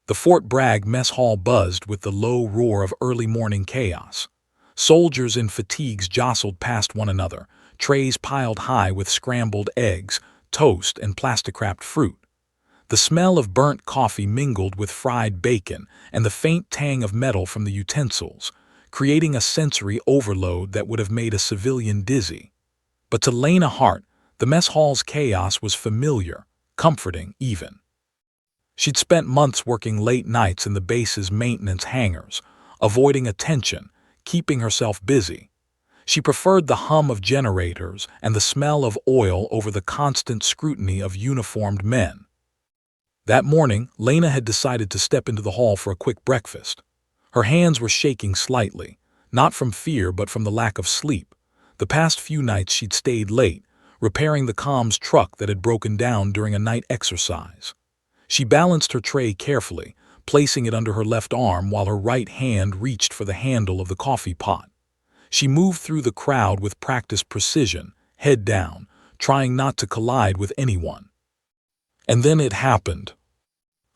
The Fort Bragg mess hall buzzed with the low roar of early morning chaos. Soldiers in fatigues jostled past one another, trays piled high with scrambled eggs, toast, and plastic-wrapped fruit. The smell of burnt coffee mingled with fried bacon and the faint tang of metal from the utensils, creating a sensory overload that would have made a civilian dizzy. But to Lena Hart, the mess hall's chaos was familiar, comforting even. She'd spent months working late nights in the base's maintenance hangars, avoiding attention, keeping herself busy. She preferred the hum of generators and the smell of oil over the constant scrutiny of uniformed men. That morning, Lena had decided to step into the hall for a quick breakfast. Her hands were shaking slightly, not from fear but from the lack of sleep. The past few nights she'd stayed late, repairing the comms truck that had broken down during a night exercise. She balanced her tray carefully, placing it under her left arm while her right hand reached for the handle of the coffee pot. She moved through the crowd with practiced precision, head down, trying not to collide with anyone. And then it happened.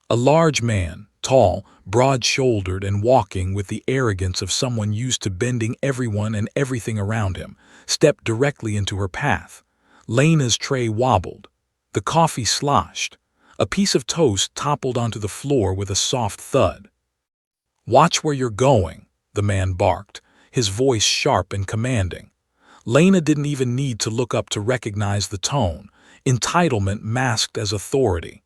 A large man, tall, broad-shouldered, and walking with the arrogance of someone used to bending everyone and everything around him, stepped directly into her path. Lena's tray wobbled. The coffee sloshed. A piece of toast toppled onto the floor with a soft thud. "Watch where you're going," the man barked, his voice sharp and commanding. Lena didn't even need to look up to recognize the tone, entitlement masked as authority.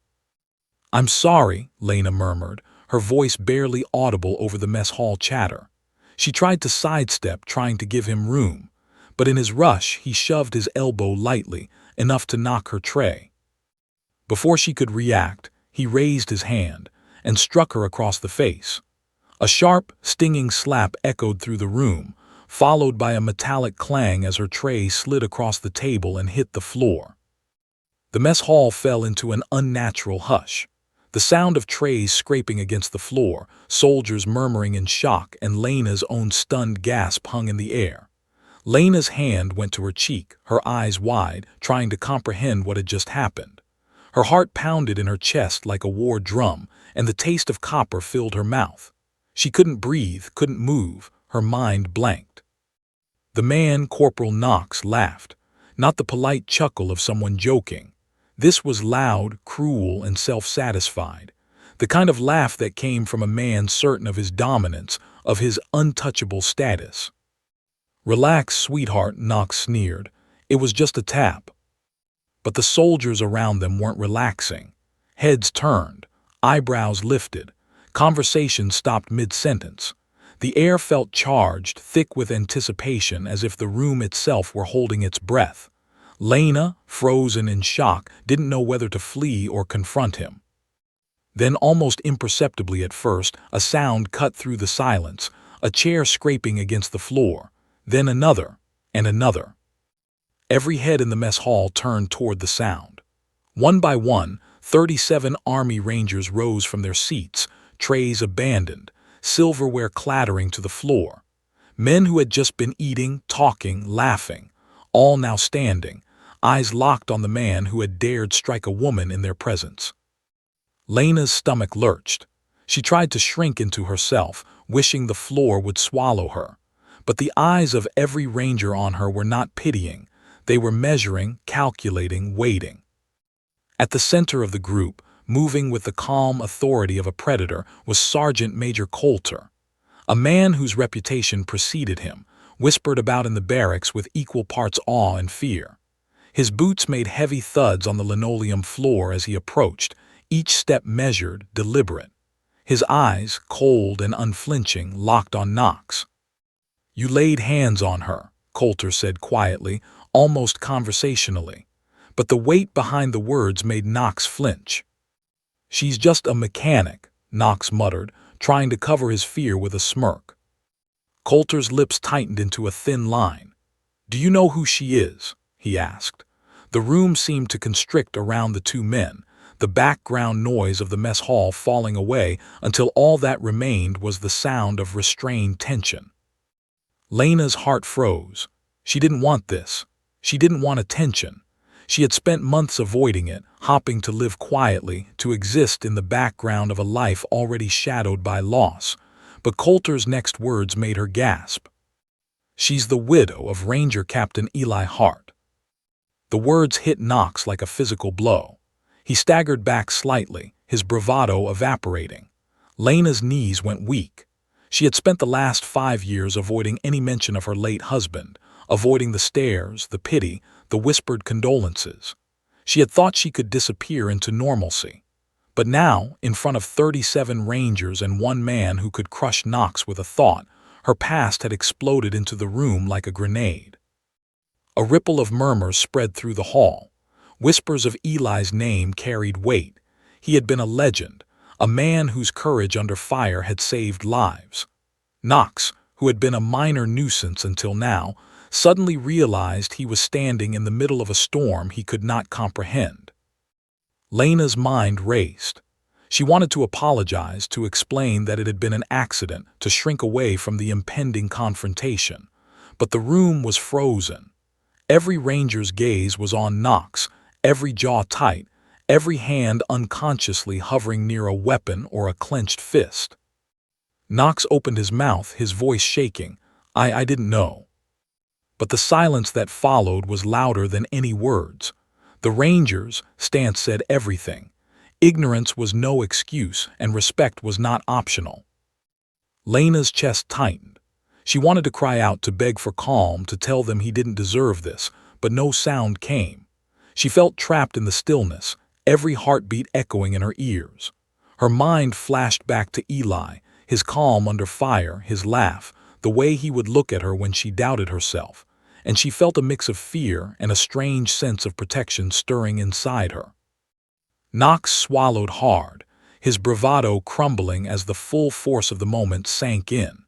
"I'm sorry," Lena murmured, her voice barely audible over the mess hall chatter. She tried to sidestep, trying to give him room, but in his rush he shoved his elbow lightly, enough to knock her tray. Before she could react, he raised his hand and struck her across the face. A sharp, stinging slap echoed through the room, followed by a metallic clang as her tray slid across the table and hit the floor. The mess hall fell into an unnatural hush. The sound of trays scraping against the floor, soldiers murmuring in shock, and Lena's own stunned gasp hung in the air. Lena's hand went to her cheek, her eyes wide, trying to comprehend what had just happened. Her heart pounded in her chest like a war drum, and the taste of copper filled her mouth. She couldn't breathe, couldn't move, her mind blanked. The man, Corporal Knox, laughed, not the polite chuckle of someone joking. This was loud, cruel, and self-satisfied, the kind of laugh that came from a man certain of his dominance, of his untouchable status. "Relax, sweetheart," Knox sneered. "It was just a tap." But the soldiers around them weren't relaxing. Heads turned, eyebrows lifted. Conversation stopped mid-sentence. The air felt charged, thick with anticipation, as if the room itself were holding its breath. Lena, frozen in shock, didn't know whether to flee or confront him. Then, almost imperceptibly at first, a sound cut through the silence, a chair scraping against the floor. Then another, and another. Every head in the mess hall turned toward the sound. One by one, 37 Army Rangers rose from their seats, trays abandoned, silverware clattering to the floor. Men who had just been eating, talking, laughing, all now standing, eyes locked on the man who had dared strike a woman in their presence. Lena's stomach lurched. She tried to shrink into herself, wishing the floor would swallow her. But the eyes of every ranger on her were not pitying. They were measuring, calculating, waiting. At the center of the group, moving with the calm authority of a predator, was Sergeant Major Coulter, a man whose reputation preceded him, whispered about in the barracks with equal parts awe and fear. His boots made heavy thuds on the linoleum floor as he approached, each step measured, deliberate. His eyes, cold and unflinching, locked on Knox. "You laid hands on her," Coulter said quietly, almost conversationally, but the weight behind the words made Knox flinch. "She's just a mechanic," Knox muttered, trying to cover his fear with a smirk. Coulter's lips tightened into a thin line. "Do you know who she is?" he asked. The room seemed to constrict around the two men, the background noise of the mess hall falling away until all that remained was the sound of restrained tension. Lena's heart froze. She didn't want this. She didn't want attention. She had spent months avoiding it, hopping to live quietly, to exist in the background of a life already shadowed by loss. But Coulter's next words made her gasp. "She's the widow of Ranger Captain Eli Hart." The words hit Knox like a physical blow. He staggered back slightly, his bravado evaporating. Lena's knees went weak. She had spent the last 5 years avoiding any mention of her late husband, avoiding the stares, the pity, the whispered condolences. She had thought she could disappear into normalcy. But now, in front of 37 Rangers and one man who could crush Knox with a thought, her past had exploded into the room like a grenade. A ripple of murmurs spread through the hall. Whispers of Eli's name carried weight. He had been a legend, a man whose courage under fire had saved lives. Knox, who had been a minor nuisance until now, suddenly realized he was standing in the middle of a storm he could not comprehend. Lena's mind raced. She wanted to apologize, to explain that it had been an accident, to shrink away from the impending confrontation. But the room was frozen. Every Ranger's gaze was on Knox, every jaw tight, every hand unconsciously hovering near a weapon or a clenched fist. Knox opened his mouth, his voice shaking. I didn't know." But the silence that followed was louder than any words. The Rangers' stance said everything. Ignorance was no excuse, and respect was not optional. Lena's chest tightened. She wanted to cry out, to beg for calm, to tell them he didn't deserve this, but no sound came. She felt trapped in the stillness, every heartbeat echoing in her ears. Her mind flashed back to Eli, his calm under fire, his laugh, the way he would look at her when she doubted herself, and she felt a mix of fear and a strange sense of protection stirring inside her. Knox swallowed hard, his bravado crumbling as the full force of the moment sank in.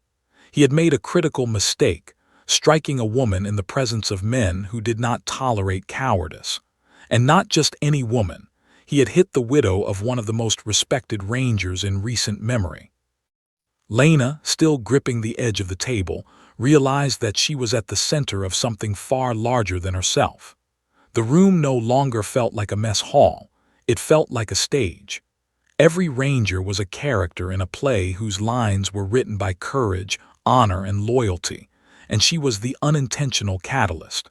He had made a critical mistake, striking a woman in the presence of men who did not tolerate cowardice. And not just any woman. He had hit the widow of one of the most respected Rangers in recent memory. Lena, still gripping the edge of the table, realized that she was at the center of something far larger than herself. The room no longer felt like a mess hall. It felt like a stage. Every Ranger was a character in a play whose lines were written by courage, honor, and loyalty, and she was the unintentional catalyst.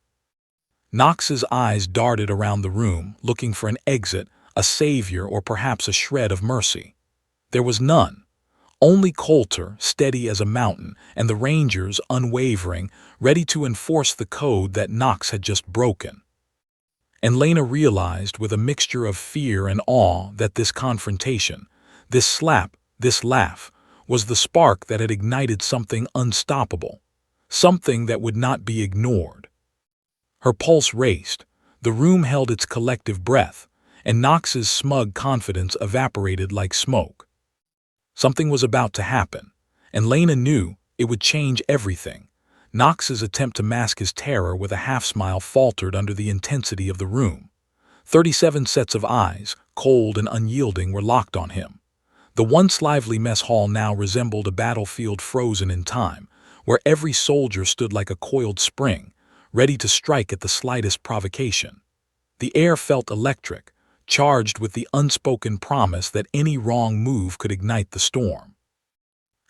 Knox's eyes darted around the room, looking for an exit, a savior, or perhaps a shred of mercy. There was none. Only Coulter, steady as a mountain, and the Rangers, unwavering, ready to enforce the code that Knox had just broken. And Lena realized, with a mixture of fear and awe, that this confrontation, this slap, this laugh, was the spark that had ignited something unstoppable, something that would not be ignored. Her pulse raced, the room held its collective breath, and Knox's smug confidence evaporated like smoke. Something was about to happen, and Lena knew it would change everything. Knox's attempt to mask his terror with a half-smile faltered under the intensity of the room. 37 sets of eyes, cold and unyielding, were locked on him. The once lively mess hall now resembled a battlefield frozen in time, where every soldier stood like a coiled spring, ready to strike at the slightest provocation. The air felt electric, charged with the unspoken promise that any wrong move could ignite the storm.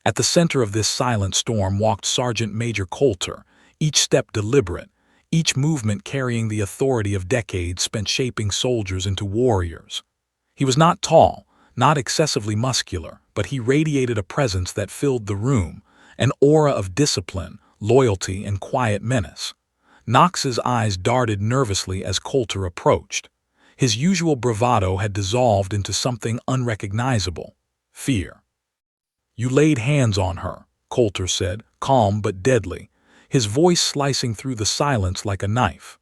At the center of this silent storm walked Sergeant Major Coulter, each step deliberate, each movement carrying the authority of decades spent shaping soldiers into warriors. He was not tall, not excessively muscular, but he radiated a presence that filled the room, an aura of discipline, loyalty, and quiet menace. Knox's eyes darted nervously as Coulter approached. His usual bravado had dissolved into something unrecognizable: fear. "You laid hands on her," Coulter said, calm but deadly, his voice slicing through the silence like a knife.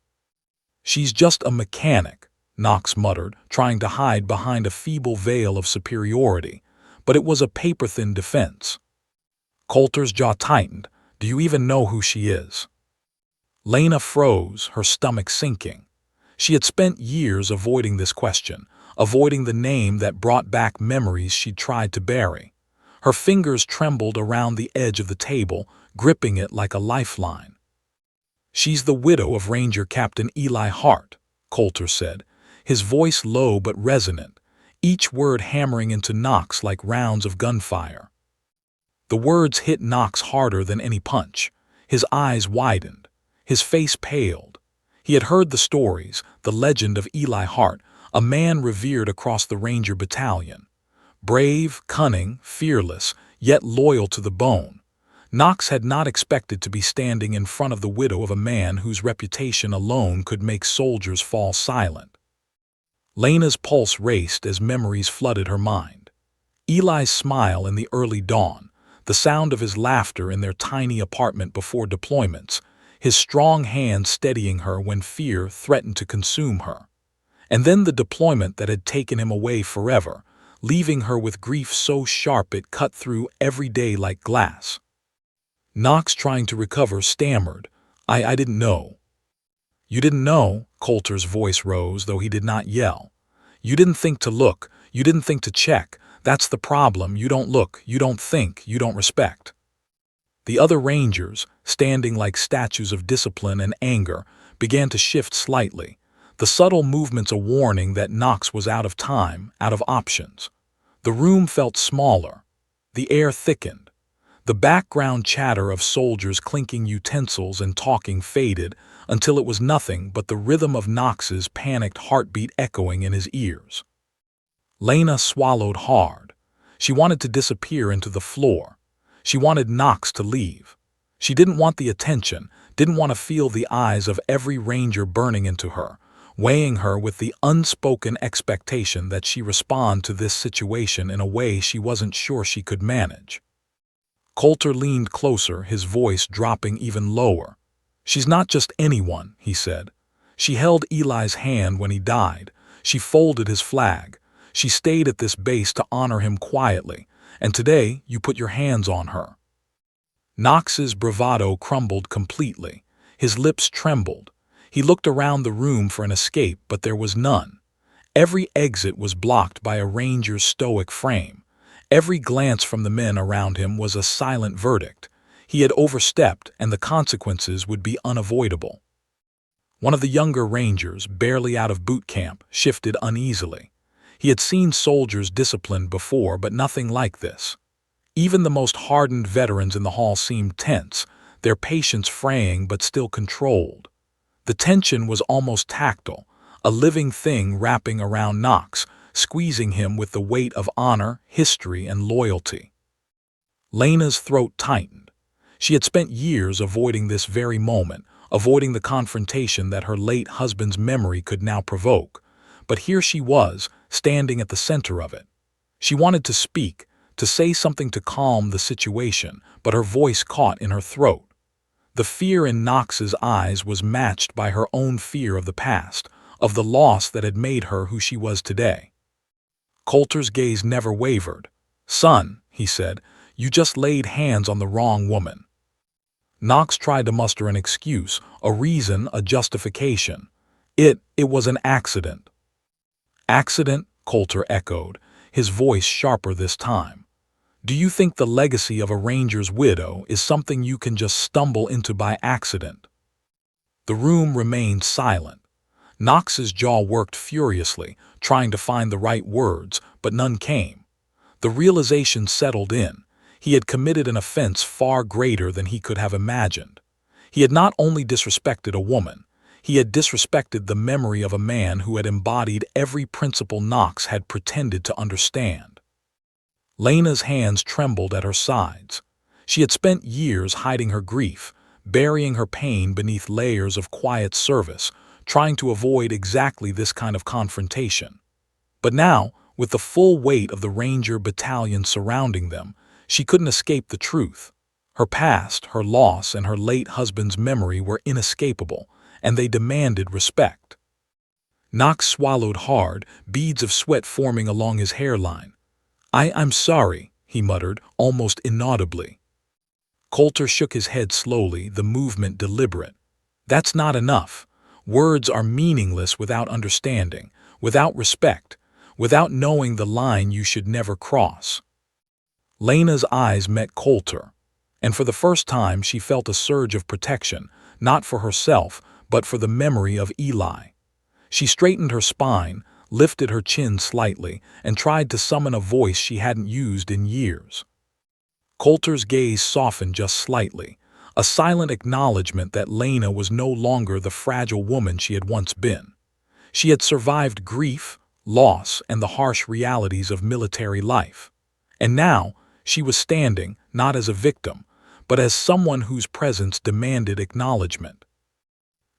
"She's just a mechanic," Knox muttered, trying to hide behind a feeble veil of superiority, but it was a paper-thin defense. Coulter's jaw tightened. "Do you even know who she is?" Lena froze, her stomach sinking. She had spent years avoiding this question, avoiding the name that brought back memories she'd tried to bury. Her fingers trembled around the edge of the table, gripping it like a lifeline. "She's the widow of Ranger Captain Eli Hart," Coulter said, his voice low but resonant, each word hammering into Knox like rounds of gunfire. The words hit Knox harder than any punch. His eyes widened. His face paled. He had heard the stories, the legend of Eli Hart, a man revered across the Ranger Battalion. Brave, cunning, fearless, yet loyal to the bone. Knox had not expected to be standing in front of the widow of a man whose reputation alone could make soldiers fall silent. Lena's pulse raced as memories flooded her mind. Eli's smile in the early dawn, the sound of his laughter in their tiny apartment before deployments, his strong hand steadying her when fear threatened to consume her. And then the deployment that had taken him away forever, leaving her with grief so sharp it cut through every day like glass. Knox, trying to recover, stammered, I didn't know. You didn't know? Coulter's voice rose, though he did not yell. You didn't think to look, you didn't think to check. That's the problem. You don't look, you don't think, you don't respect. The other Rangers, standing like statues of discipline and anger, began to shift slightly, the subtle movements a warning that Knox was out of time, out of options. The room felt smaller. The air thickened. The background chatter of soldiers clinking utensils and talking faded until it was nothing but the rhythm of Knox's panicked heartbeat echoing in his ears. Lena swallowed hard. She wanted to disappear into the floor. She wanted Knox to leave. She didn't want the attention, didn't want to feel the eyes of every Ranger burning into her, weighing her with the unspoken expectation that she respond to this situation in a way she wasn't sure she could manage. Coulter leaned closer, his voice dropping even lower. She's not just anyone, he said. She held Eli's hand when he died. She folded his flag. She stayed at this base to honor him quietly, and today you put your hands on her. Knox's bravado crumbled completely. His lips trembled. He looked around the room for an escape, but there was none. Every exit was blocked by a Ranger's stoic frame. Every glance from the men around him was a silent verdict. He had overstepped, and the consequences would be unavoidable. One of the younger Rangers, barely out of boot camp, shifted uneasily. He had seen soldiers disciplined before, but nothing like this. Even the most hardened veterans in the hall seemed tense, their patience fraying but still controlled. The tension was almost tactile, a living thing wrapping around Knox, squeezing him with the weight of honor, history, and loyalty. Lena's throat tightened. She had spent years avoiding this very moment, avoiding the confrontation that her late husband's memory could now provoke. But here she was, standing at the center of it. She wanted to speak, to say something to calm the situation, but her voice caught in her throat. The fear in Knox's eyes was matched by her own fear of the past, of the loss that had made her who she was today. Coulter's gaze never wavered. Son, he said, you just laid hands on the wrong woman. Knox tried to muster an excuse, a reason, a justification. It was an accident. Accident? Coulter echoed, his voice sharper this time. Do you think the legacy of a Ranger's widow is something you can just stumble into by accident? The room remained silent. Knox's jaw worked furiously, trying to find the right words, but none came. The realization settled in. He had committed an offense far greater than he could have imagined. He had not only disrespected a woman, he had disrespected the memory of a man who had embodied every principle Knox had pretended to understand. Lena's hands trembled at her sides. She had spent years hiding her grief, burying her pain beneath layers of quiet service, trying to avoid exactly this kind of confrontation. But now, with the full weight of the Ranger Battalion surrounding them, she couldn't escape the truth. Her past, her loss, and her late husband's memory were inescapable, and they demanded respect. Knox swallowed hard, beads of sweat forming along his hairline. I'm sorry, he muttered, almost inaudibly. Coulter shook his head slowly, the movement deliberate. That's not enough. Words are meaningless without understanding, without respect, without knowing the line you should never cross. Lena's eyes met Coulter, and for the first time she felt a surge of protection, not for herself, but for the memory of Eli. She straightened her spine, lifted her chin slightly, and tried to summon a voice she hadn't used in years. Coulter's gaze softened just slightly, a silent acknowledgement that Lena was no longer the fragile woman she had once been. She had survived grief, loss, and the harsh realities of military life. And now, she was standing, not as a victim, but as someone whose presence demanded acknowledgement.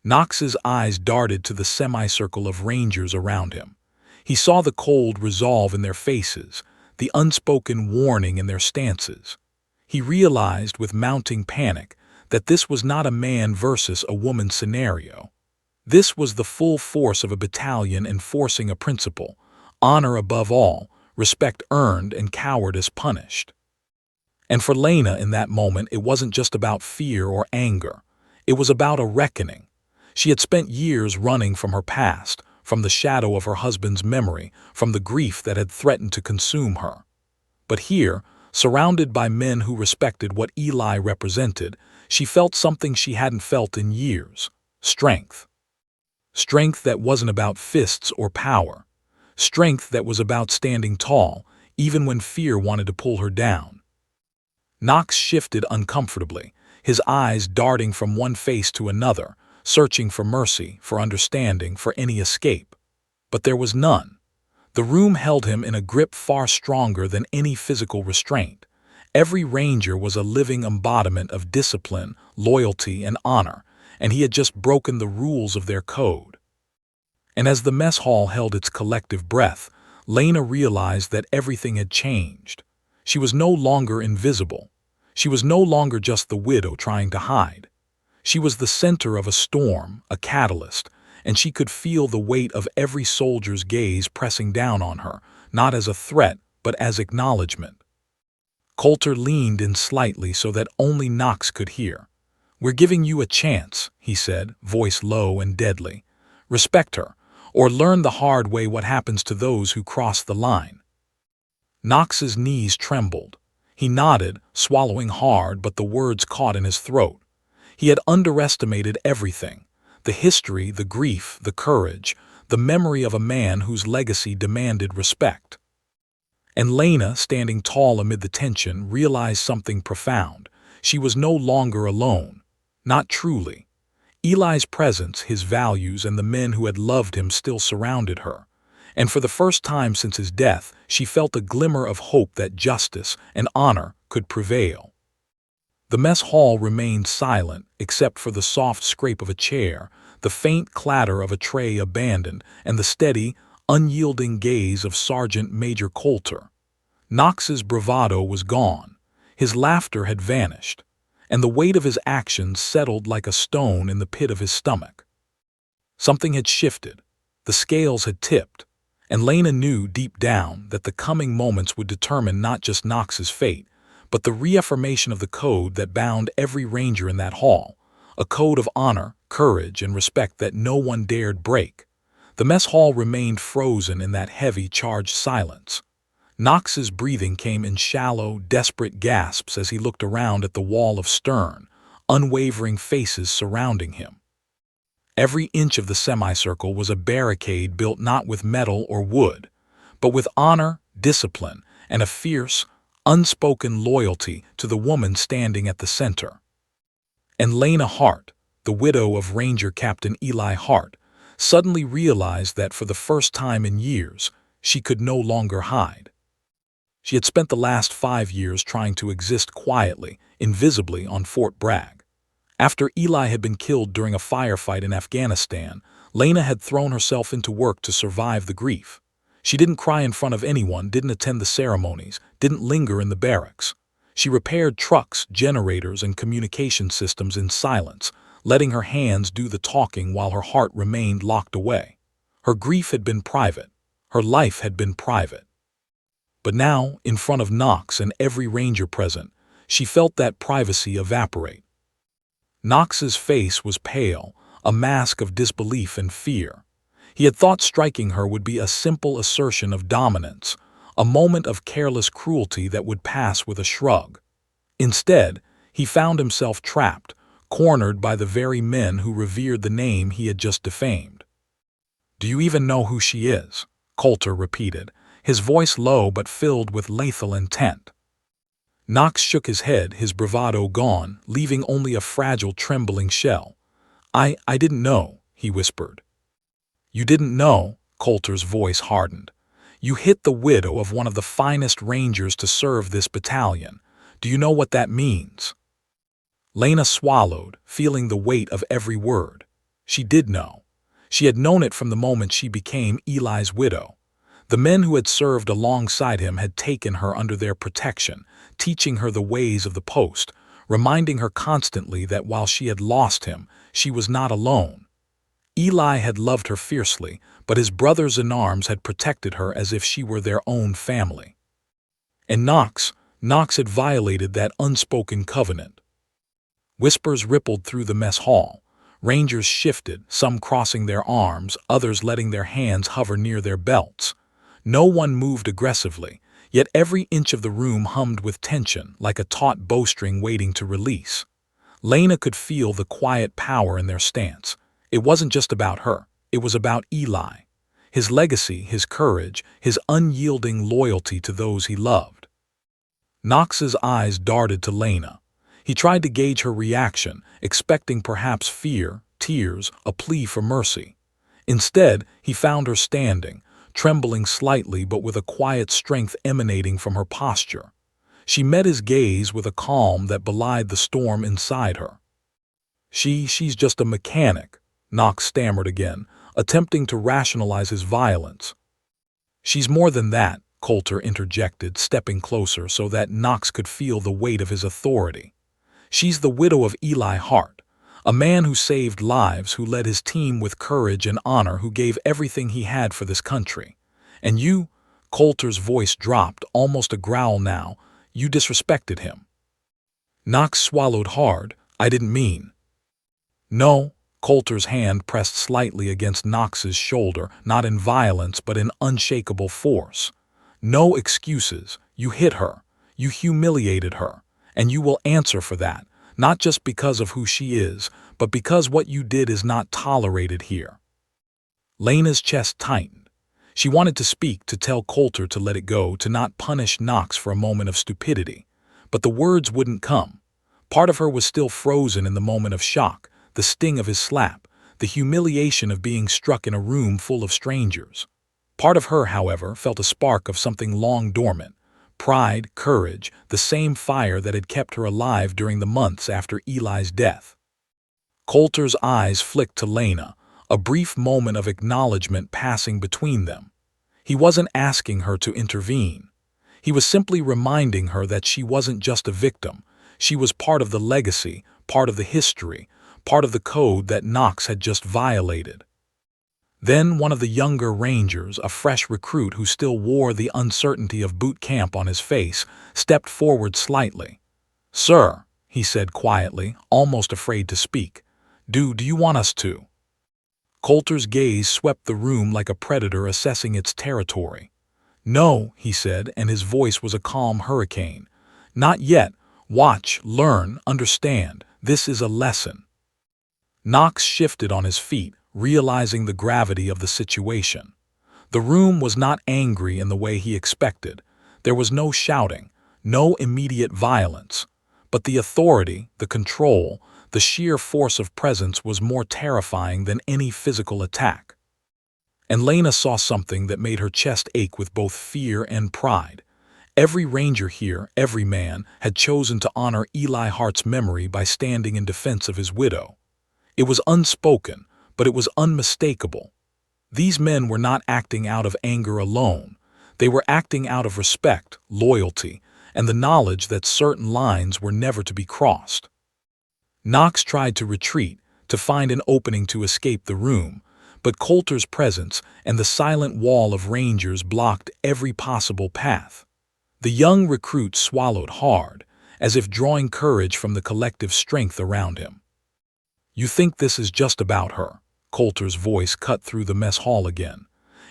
Knox's eyes darted to the semicircle of rangers around him. He saw the cold resolve in their faces, the unspoken warning in their stances. He realized with mounting panic that this was not a man versus a woman scenario. This was the full force of a battalion enforcing a principle: honor above all, respect earned, and cowardice punished. And for Lena in that moment, it wasn't just about fear or anger. It was about a reckoning. She had spent years running from her past, from the shadow of her husband's memory, from the grief that had threatened to consume her. But here, surrounded by men who respected what Eli represented, she felt something she hadn't felt in years: strength. Strength that wasn't about fists or power. Strength that was about standing tall, even when fear wanted to pull her down. Knox shifted uncomfortably, his eyes darting from one face to another, searching for mercy, for understanding, for any escape. But there was none. The room held him in a grip far stronger than any physical restraint. Every ranger was a living embodiment of discipline, loyalty, and honor, and he had just broken the rules of their code. And as the mess hall held its collective breath, Lena realized that everything had changed. She was no longer invisible. She was no longer just the widow trying to hide. She was the center of a storm, a catalyst, and she could feel the weight of every soldier's gaze pressing down on her, not as a threat, but as acknowledgement. Coulter leaned in slightly so that only Knox could hear. "We're giving you a chance," he said, voice low and deadly. "Respect her, or learn the hard way what happens to those who cross the line." Knox's knees trembled. He nodded, swallowing hard, but the words caught in his throat. He had underestimated everything: the history, the grief, the courage, the memory of a man whose legacy demanded respect. And Lena, standing tall amid the tension, realized something profound. She was no longer alone. Not truly. Eli's presence, his values, and the men who had loved him still surrounded her. And for the first time since his death, she felt a glimmer of hope that justice and honor could prevail. The mess hall remained silent, except for the soft scrape of a chair, the faint clatter of a tray abandoned, and the steady, unyielding gaze of Sergeant Major Coulter. Knox's bravado was gone. His laughter had vanished, and the weight of his actions settled like a stone in the pit of his stomach. Something had shifted. The scales had tipped, and Lena knew deep down that the coming moments would determine not just Knox's fate, but the reaffirmation of the code that bound every ranger in that hall, a code of honor, courage, and respect that no one dared break. The mess hall remained frozen in that heavy, charged silence. Knox's breathing came in shallow, desperate gasps as he looked around at the wall of stern, unwavering faces surrounding him. Every inch of the semicircle was a barricade built not with metal or wood, but with honor, discipline, and a fierce, unspoken loyalty to the woman standing at the center. And Lena Hart, the widow of Ranger Captain Eli Hart, suddenly realized that for the first time in years, she could no longer hide. She had spent the last 5 years trying to exist quietly, invisibly on Fort Bragg. After Eli had been killed during a firefight in Afghanistan, Lena had thrown herself into work to survive the grief. She didn't cry in front of anyone, didn't attend the ceremonies, didn't linger in the barracks. She repaired trucks, generators, and communication systems in silence, letting her hands do the talking while her heart remained locked away. Her grief had been private. Her life had been private. But now, in front of Knox and every ranger present, she felt that privacy evaporate. Knox's face was pale, a mask of disbelief and fear. He had thought striking her would be a simple assertion of dominance, a moment of careless cruelty that would pass with a shrug. Instead, he found himself trapped, cornered by the very men who revered the name he had just defamed. Do you even know who she is? Coulter repeated, his voice low but filled with lethal intent. Knox shook his head, his bravado gone, leaving only a fragile, trembling shell. I didn't know, he whispered. You didn't know? Coulter's voice hardened. You hit the widow of one of the finest rangers to serve this battalion. Do you know what that means? Lena swallowed, feeling the weight of every word. She did know. She had known it from the moment she became Eli's widow. The men who had served alongside him had taken her under their protection, teaching her the ways of the post, reminding her constantly that while she had lost him, she was not alone. Eli had loved her fiercely, but his brothers-in-arms had protected her as if she were their own family. And Knox had violated that unspoken covenant. Whispers rippled through the mess hall. Rangers shifted, some crossing their arms, others letting their hands hover near their belts. No one moved aggressively, yet every inch of the room hummed with tension, like a taut bowstring waiting to release. Lena could feel the quiet power in their stance. It wasn't just about her, it was about Eli. His legacy, his courage, his unyielding loyalty to those he loved. Knox's eyes darted to Lena. He tried to gauge her reaction, expecting perhaps fear, tears, a plea for mercy. Instead, he found her standing, trembling slightly but with a quiet strength emanating from her posture. She met his gaze with a calm that belied the storm inside her. She's just a mechanic, Knox stammered again, attempting to rationalize his violence. She's more than that, Coulter interjected, stepping closer so that Knox could feel the weight of his authority. She's the widow of Eli Hart, a man who saved lives, who led his team with courage and honor, who gave everything he had for this country. And you, Coulter's voice dropped, almost a growl now, you disrespected him. Knox swallowed hard. I didn't mean. No, Coulter's hand pressed slightly against Knox's shoulder, not in violence but in unshakable force. No excuses. You hit her. You humiliated her. And you will answer for that, not just because of who she is, but because what you did is not tolerated here. Lena's chest tightened. She wanted to speak, to tell Coulter to let it go, to not punish Knox for a moment of stupidity. But the words wouldn't come. Part of her was still frozen in the moment of shock, the sting of his slap, the humiliation of being struck in a room full of strangers. Part of her, however, felt a spark of something long dormant. Pride, courage, the same fire that had kept her alive during the months after Eli's death. Coulter's eyes flicked to Lena, a brief moment of acknowledgement passing between them. He wasn't asking her to intervene. He was simply reminding her that she wasn't just a victim. She was part of the legacy, part of the history, part of the code that Knox had just violated. Then one of the younger rangers, a fresh recruit who still wore the uncertainty of boot camp on his face, stepped forward slightly. "Sir," he said quietly, almost afraid to speak, do you want us to?" Coulter's gaze swept the room like a predator assessing its territory. "No," he said, and his voice was a calm hurricane. "Not yet. Watch, learn, understand. This is a lesson." Knox shifted on his feet, realizing the gravity of the situation. The room was not angry in the way he expected. There was no shouting, no immediate violence. But the authority, the control, the sheer force of presence was more terrifying than any physical attack. And Lena saw something that made her chest ache with both fear and pride. Every ranger here, every man, had chosen to honor Eli Hart's memory by standing in defense of his widow. It was unspoken, but it was unmistakable. These men were not acting out of anger alone. They were acting out of respect, loyalty, and the knowledge that certain lines were never to be crossed. Knox tried to retreat, to find an opening to escape the room, but Coulter's presence and the silent wall of rangers blocked every possible path. The young recruit swallowed hard, as if drawing courage from the collective strength around him. "You think this is just about her?" Coulter's voice cut through the mess hall again.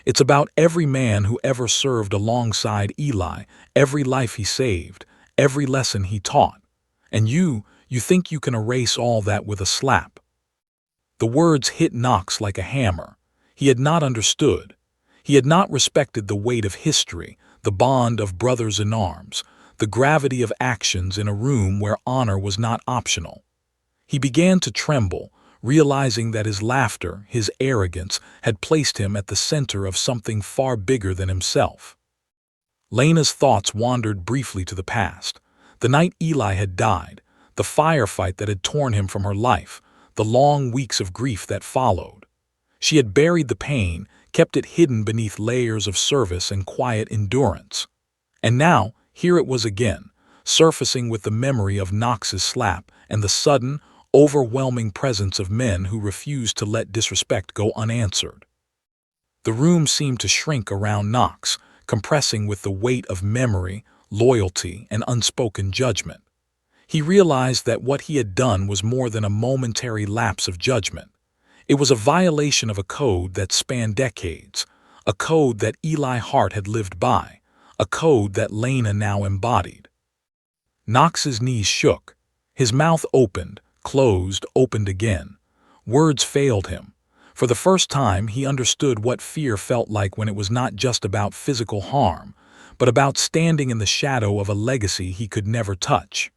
"It's about every man who ever served alongside Eli, every life he saved, every lesson he taught. And you think you can erase all that with a slap?" The words hit Knox like a hammer. He had not understood. He had not respected the weight of history, the bond of brothers in arms, the gravity of actions in a room where honor was not optional. He began to tremble, realizing that his laughter, his arrogance, had placed him at the center of something far bigger than himself. Lena's thoughts wandered briefly to the past. The night Eli had died, the firefight that had torn him from her life, the long weeks of grief that followed. She had buried the pain, kept it hidden beneath layers of service and quiet endurance. And now, here it was again, surfacing with the memory of Knox's slap and the sudden, overwhelming presence of men who refused to let disrespect go unanswered. The room seemed to shrink around Knox, compressing with the weight of memory, loyalty, and unspoken judgment. He realized that what he had done was more than a momentary lapse of judgment. It was a violation of a code that spanned decades, a code that Eli Hart had lived by, a code that Lena now embodied. Knox's knees shook. His mouth opened, closed, opened again. Words failed him. For the first time, he understood what fear felt like when it was not just about physical harm, but about standing in the shadow of a legacy he could never touch.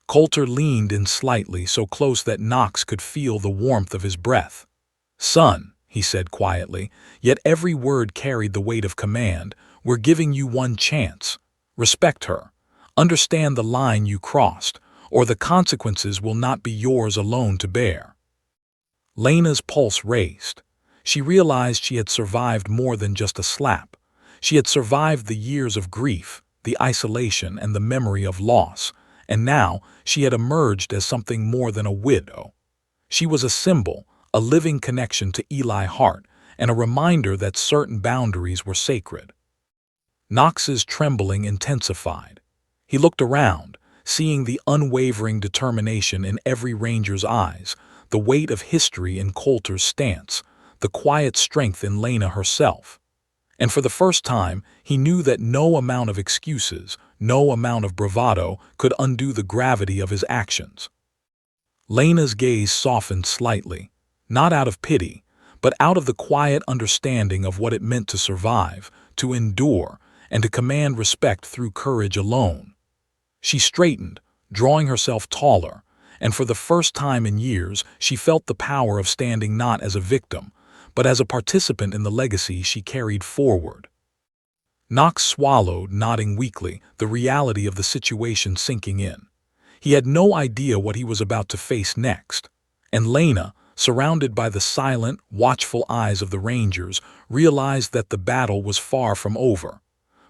Coulter leaned in slightly, so close that Knox could feel the warmth of his breath. "Son," he said quietly, yet every word carried the weight of command, "we're giving you one chance. Respect her. Understand the line you crossed, or the consequences will not be yours alone to bear." Lena's pulse raced. She realized she had survived more than just a slap. She had survived the years of grief, the isolation, and the memory of loss, and now she had emerged as something more than a widow. She was a symbol, a living connection to Eli Hart, and a reminder that certain boundaries were sacred. Knox's trembling intensified. He looked around, seeing the unwavering determination in every ranger's eyes, the weight of history in Coulter's stance, the quiet strength in Lena herself. And for the first time, he knew that no amount of excuses, no amount of bravado could undo the gravity of his actions. Lena's gaze softened slightly, not out of pity, but out of the quiet understanding of what it meant to survive, to endure, and to command respect through courage alone. She straightened, drawing herself taller, and for the first time in years she felt the power of standing not as a victim, but as a participant in the legacy she carried forward. Knox swallowed, nodding weakly, the reality of the situation sinking in. He had no idea what he was about to face next, and Lena, surrounded by the silent, watchful eyes of the Rangers, realized that the battle was far from over.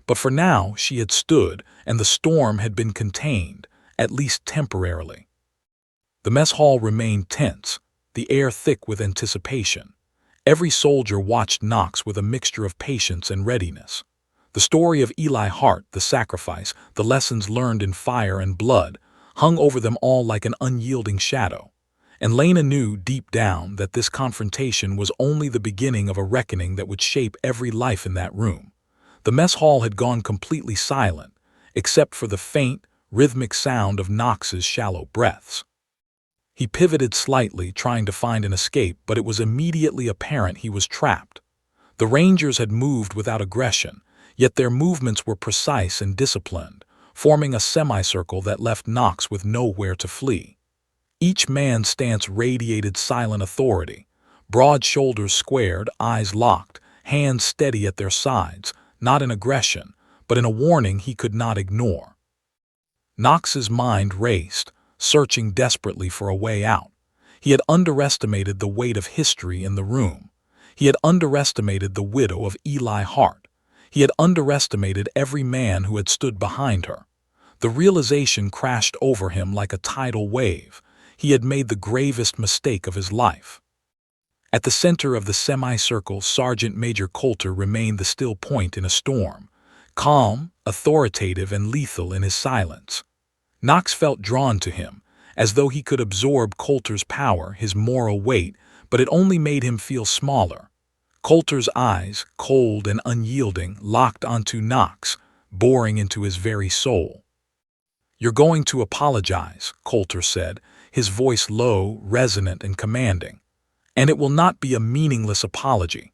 But for now she had stood, and the storm had been contained, at least temporarily. The mess hall remained tense, the air thick with anticipation. Every soldier watched Knox with a mixture of patience and readiness. The story of Eli Hart, the sacrifice, the lessons learned in fire and blood, hung over them all like an unyielding shadow. And Lena knew deep down that this confrontation was only the beginning of a reckoning that would shape every life in that room. The mess hall had gone completely silent, except for the faint, rhythmic sound of Knox's shallow breaths. He pivoted slightly, trying to find an escape, but it was immediately apparent he was trapped. The Rangers had moved without aggression, yet their movements were precise and disciplined, forming a semicircle that left Knox with nowhere to flee. Each man's stance radiated silent authority, broad shoulders squared, eyes locked, hands steady at their sides, not in aggression, but in a warning he could not ignore. Knox's mind raced, searching desperately for a way out. He had underestimated the weight of history in the room. He had underestimated the widow of Eli Hart. He had underestimated every man who had stood behind her. The realization crashed over him like a tidal wave. He had made the gravest mistake of his life. At the center of the semicircle, Sergeant Major Coulter remained the still point in a storm, calm, authoritative, and lethal in his silence. Knox felt drawn to him, as though he could absorb Coulter's power, his moral weight, but it only made him feel smaller. Coulter's eyes, cold and unyielding, locked onto Knox, boring into his very soul. "You're going to apologize," Coulter said, his voice low, resonant, and commanding. And it will not be a meaningless apology.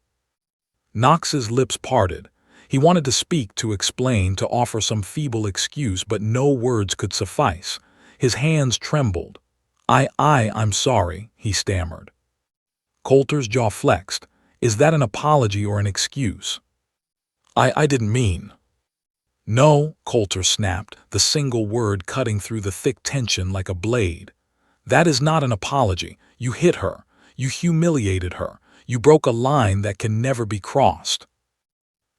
Knox's lips parted. He wanted to speak, to explain, to offer some feeble excuse, but no words could suffice. His hands trembled. I'm sorry," he stammered. Coulter's jaw flexed. "Is that an apology or an excuse?" I didn't mean." "No," Coulter snapped, the single word cutting through the thick tension like a blade. "That is not an apology. You hit her. You humiliated her. You broke a line that can never be crossed."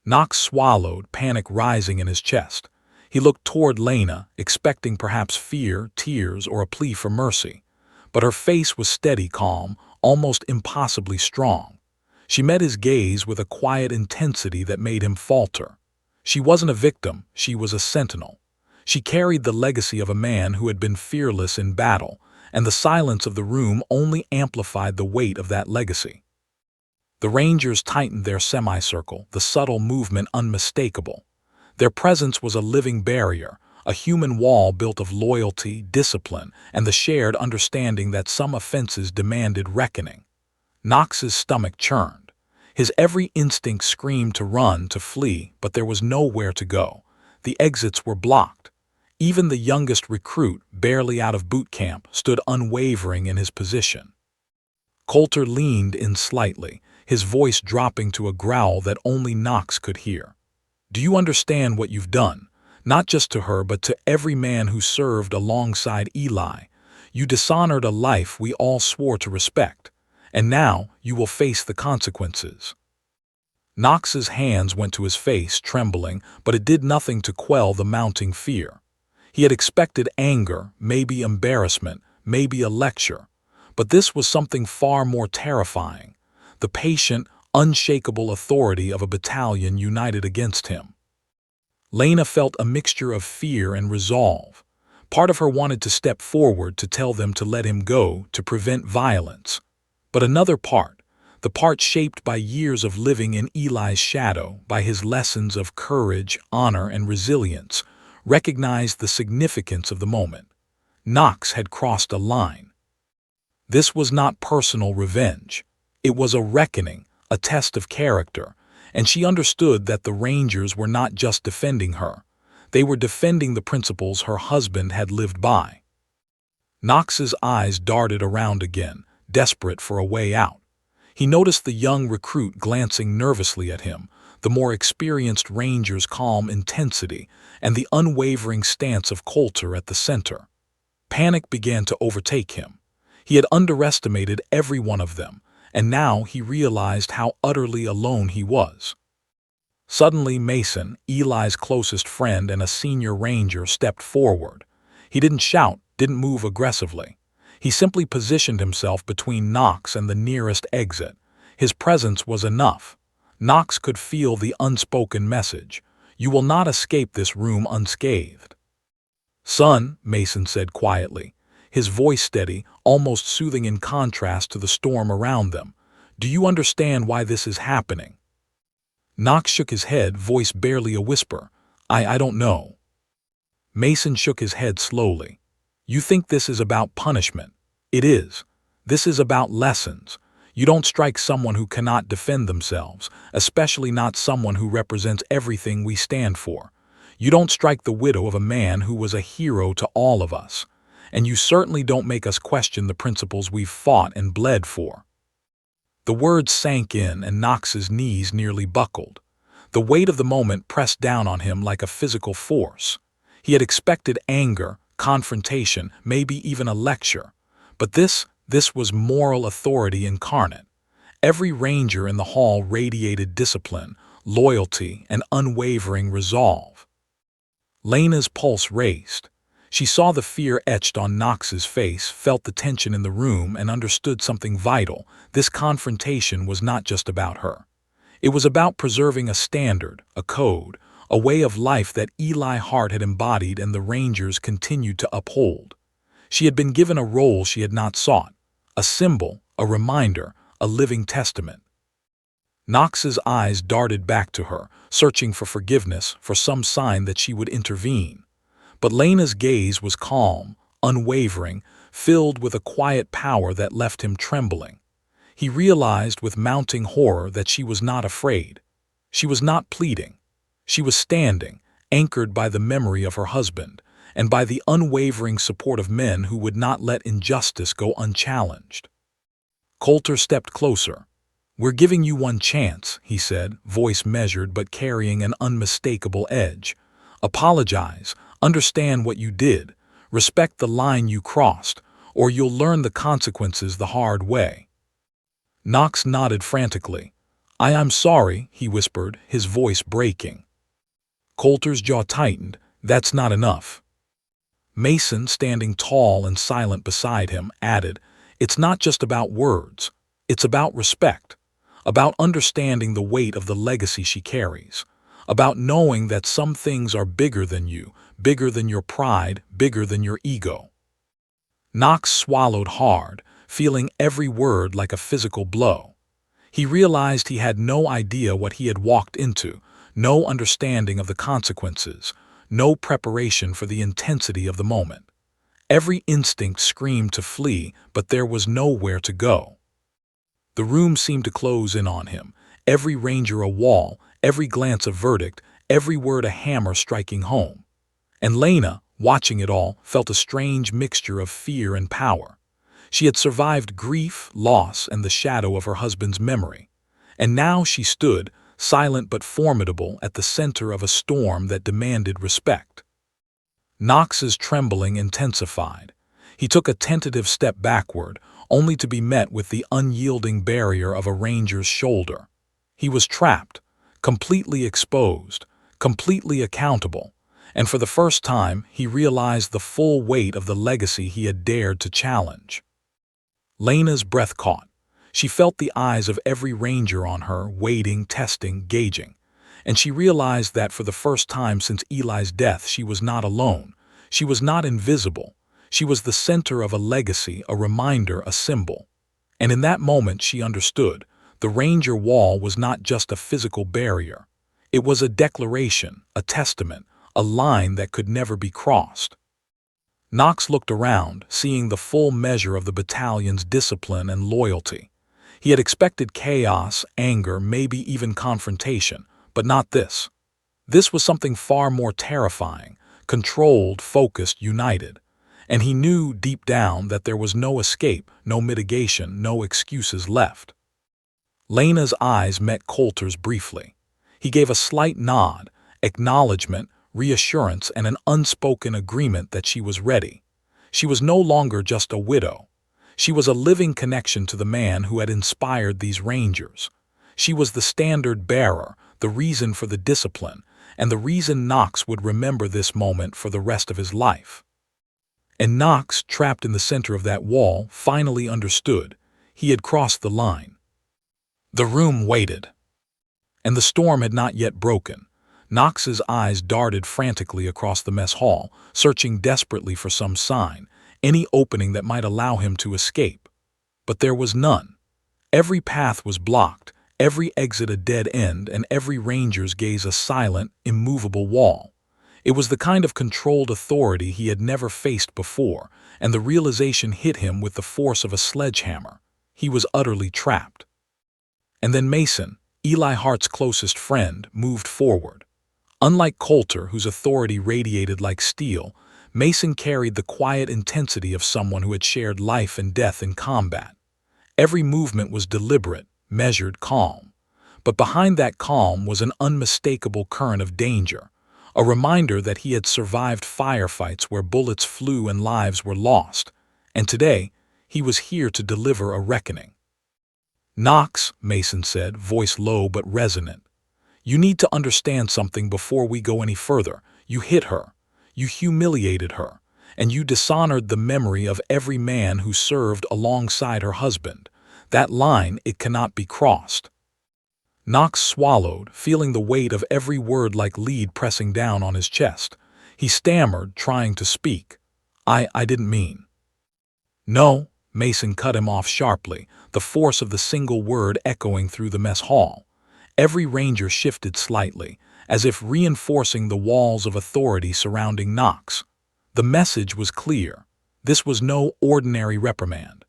Knox swallowed, panic rising in his chest. He looked toward Lena, expecting perhaps fear, tears, or a plea for mercy. But her face was steady, calm, almost impossibly strong. She met his gaze with a quiet intensity that made him falter. She wasn't a victim, she was a sentinel. She carried the legacy of a man who had been fearless in battle, and the silence of the room only amplified the weight of that legacy. The Rangers tightened their semicircle, the subtle movement unmistakable. Their presence was a living barrier, a human wall built of loyalty, discipline, and the shared understanding that some offenses demanded reckoning. Knox's stomach churned. His every instinct screamed to run, to flee, but there was nowhere to go. The exits were blocked. Even the youngest recruit, barely out of boot camp, stood unwavering in his position. Coulter leaned in slightly, his voice dropping to a growl that only Knox could hear. "Do you understand what you've done? Not just to her, but to every man who served alongside Eli. You dishonored a life we all swore to respect, and now you will face the consequences." Knox's hands went to his face, trembling, but it did nothing to quell the mounting fear. He had expected anger, maybe embarrassment, maybe a lecture, but this was something far more terrifying. The patient, unshakable authority of a battalion united against him. Lena felt a mixture of fear and resolve. Part of her wanted to step forward, to tell them to let him go, to prevent violence. But another part, the part shaped by years of living in Eli's shadow, by his lessons of courage, honor, and resilience, recognized the significance of the moment. Knox had crossed a line. This was not personal revenge. It was a reckoning, a test of character, and she understood that the Rangers were not just defending her. They were defending the principles her husband had lived by. Knox's eyes darted around again, desperate for a way out. He noticed the young recruit glancing nervously at him, the more experienced Ranger's calm intensity, and the unwavering stance of Coulter at the center. Panic began to overtake him. He had underestimated every one of them, and now he realized how utterly alone he was. Suddenly Mason, Eli's closest friend and a senior Ranger, stepped forward. He didn't shout, didn't move aggressively. He simply positioned himself between Knox and the nearest exit. His presence was enough. Knox could feel the unspoken message: "You will not escape this room unscathed." "Son," Mason said quietly, his voice steady, almost soothing in contrast to the storm around them, "do you understand why this is happening?" Knox shook his head, voice barely a whisper. I don't know." Mason shook his head slowly. "You think this is about punishment. It is. This is about lessons. You don't strike someone who cannot defend themselves, especially not someone who represents everything we stand for. You don't strike the widow of a man who was a hero to all of us. And you certainly don't make us question the principles we've fought and bled for." The words sank in, and Knox's knees nearly buckled. The weight of the moment pressed down on him like a physical force. He had expected anger, confrontation, maybe even a lecture. But this was moral authority incarnate. Every Ranger in the hall radiated discipline, loyalty, and unwavering resolve. Lena's pulse raced. She saw the fear etched on Knox's face, felt the tension in the room, and understood something vital. This confrontation was not just about her. It was about preserving a standard, a code, a way of life that Eli Hart had embodied and the Rangers continued to uphold. She had been given a role she had not sought, a symbol, a reminder, a living testament. Knox's eyes darted back to her, searching for forgiveness, for some sign that she would intervene. But Lena's gaze was calm, unwavering, filled with a quiet power that left him trembling. He realized with mounting horror that she was not afraid. She was not pleading. She was standing, anchored by the memory of her husband, and by the unwavering support of men who would not let injustice go unchallenged. Coulter stepped closer. "We're giving you one chance," he said, voice measured but carrying an unmistakable edge. "Apologize, understand what you did, respect the line you crossed, or you'll learn the consequences the hard way." Knox nodded frantically. I'm sorry," he whispered, his voice breaking. Coulter's jaw tightened. "That's not enough." Mason, standing tall and silent beside him, added, "It's not just about words. It's about respect, about understanding the weight of the legacy she carries, about knowing that some things are bigger than you, bigger than your pride, bigger than your ego." Knox swallowed hard, feeling every word like a physical blow. He realized he had no idea what he had walked into, no understanding of the consequences, no preparation for the intensity of the moment. Every instinct screamed to flee, but there was nowhere to go. The room seemed to close in on him, every ranger a wall, every glance a verdict, every word a hammer striking home. And Lena, watching it all, felt a strange mixture of fear and power. She had survived grief, loss, and the shadow of her husband's memory. And now she stood, silent but formidable, at the center of a storm that demanded respect. Knox's trembling intensified. He took a tentative step backward, only to be met with the unyielding barrier of a ranger's shoulder. He was trapped, completely exposed, completely accountable, and for the first time he realized the full weight of the legacy he had dared to challenge. Lena's breath caught. She felt the eyes of every ranger on her, waiting, testing, gauging. And she realized that for the first time since Eli's death she was not alone. She was not invisible. She was the center of a legacy, a reminder, a symbol. And in that moment she understood. The ranger wall was not just a physical barrier. It was a declaration, a testament, a line that could never be crossed. Knox looked around, seeing the full measure of the battalion's discipline and loyalty. He had expected chaos, anger, maybe even confrontation, but not this. This was something far more terrifying, controlled, focused, united. And he knew deep down that there was no escape, no mitigation, no excuses left. Lena's eyes met Coulter's briefly. He gave a slight nod, acknowledgement, reassurance, and an unspoken agreement that she was ready. She was no longer just a widow. She was a living connection to the man who had inspired these rangers. She was the standard bearer, the reason for the discipline, and the reason Knox would remember this moment for the rest of his life. And Knox, trapped in the center of that wall, finally understood. He had crossed the line. The room waited. And the storm had not yet broken. Knox's eyes darted frantically across the mess hall, searching desperately for some sign, any opening that might allow him to escape. But there was none. Every path was blocked, every exit a dead end, and every ranger's gaze a silent, immovable wall. It was the kind of controlled authority he had never faced before, and the realization hit him with the force of a sledgehammer. He was utterly trapped. And then Mason, Eli Hart's closest friend, moved forward. Unlike Coulter, whose authority radiated like steel, Mason carried the quiet intensity of someone who had shared life and death in combat. Every movement was deliberate, measured, calm. But behind that calm was an unmistakable current of danger, a reminder that he had survived firefights where bullets flew and lives were lost, and today he was here to deliver a reckoning. "Knox," Mason said, voice low but resonant, "you need to understand something before we go any further. You hit her, you humiliated her, and you dishonored the memory of every man who served alongside her husband. That line, it cannot be crossed." Knox swallowed, feeling the weight of every word like lead pressing down on his chest. He stammered, trying to speak. I didn't mean." "No," Mason cut him off sharply, the force of the single word echoing through the mess hall. Every ranger shifted slightly, as if reinforcing the walls of authority surrounding Knox. The message was clear. This was no ordinary reprimand.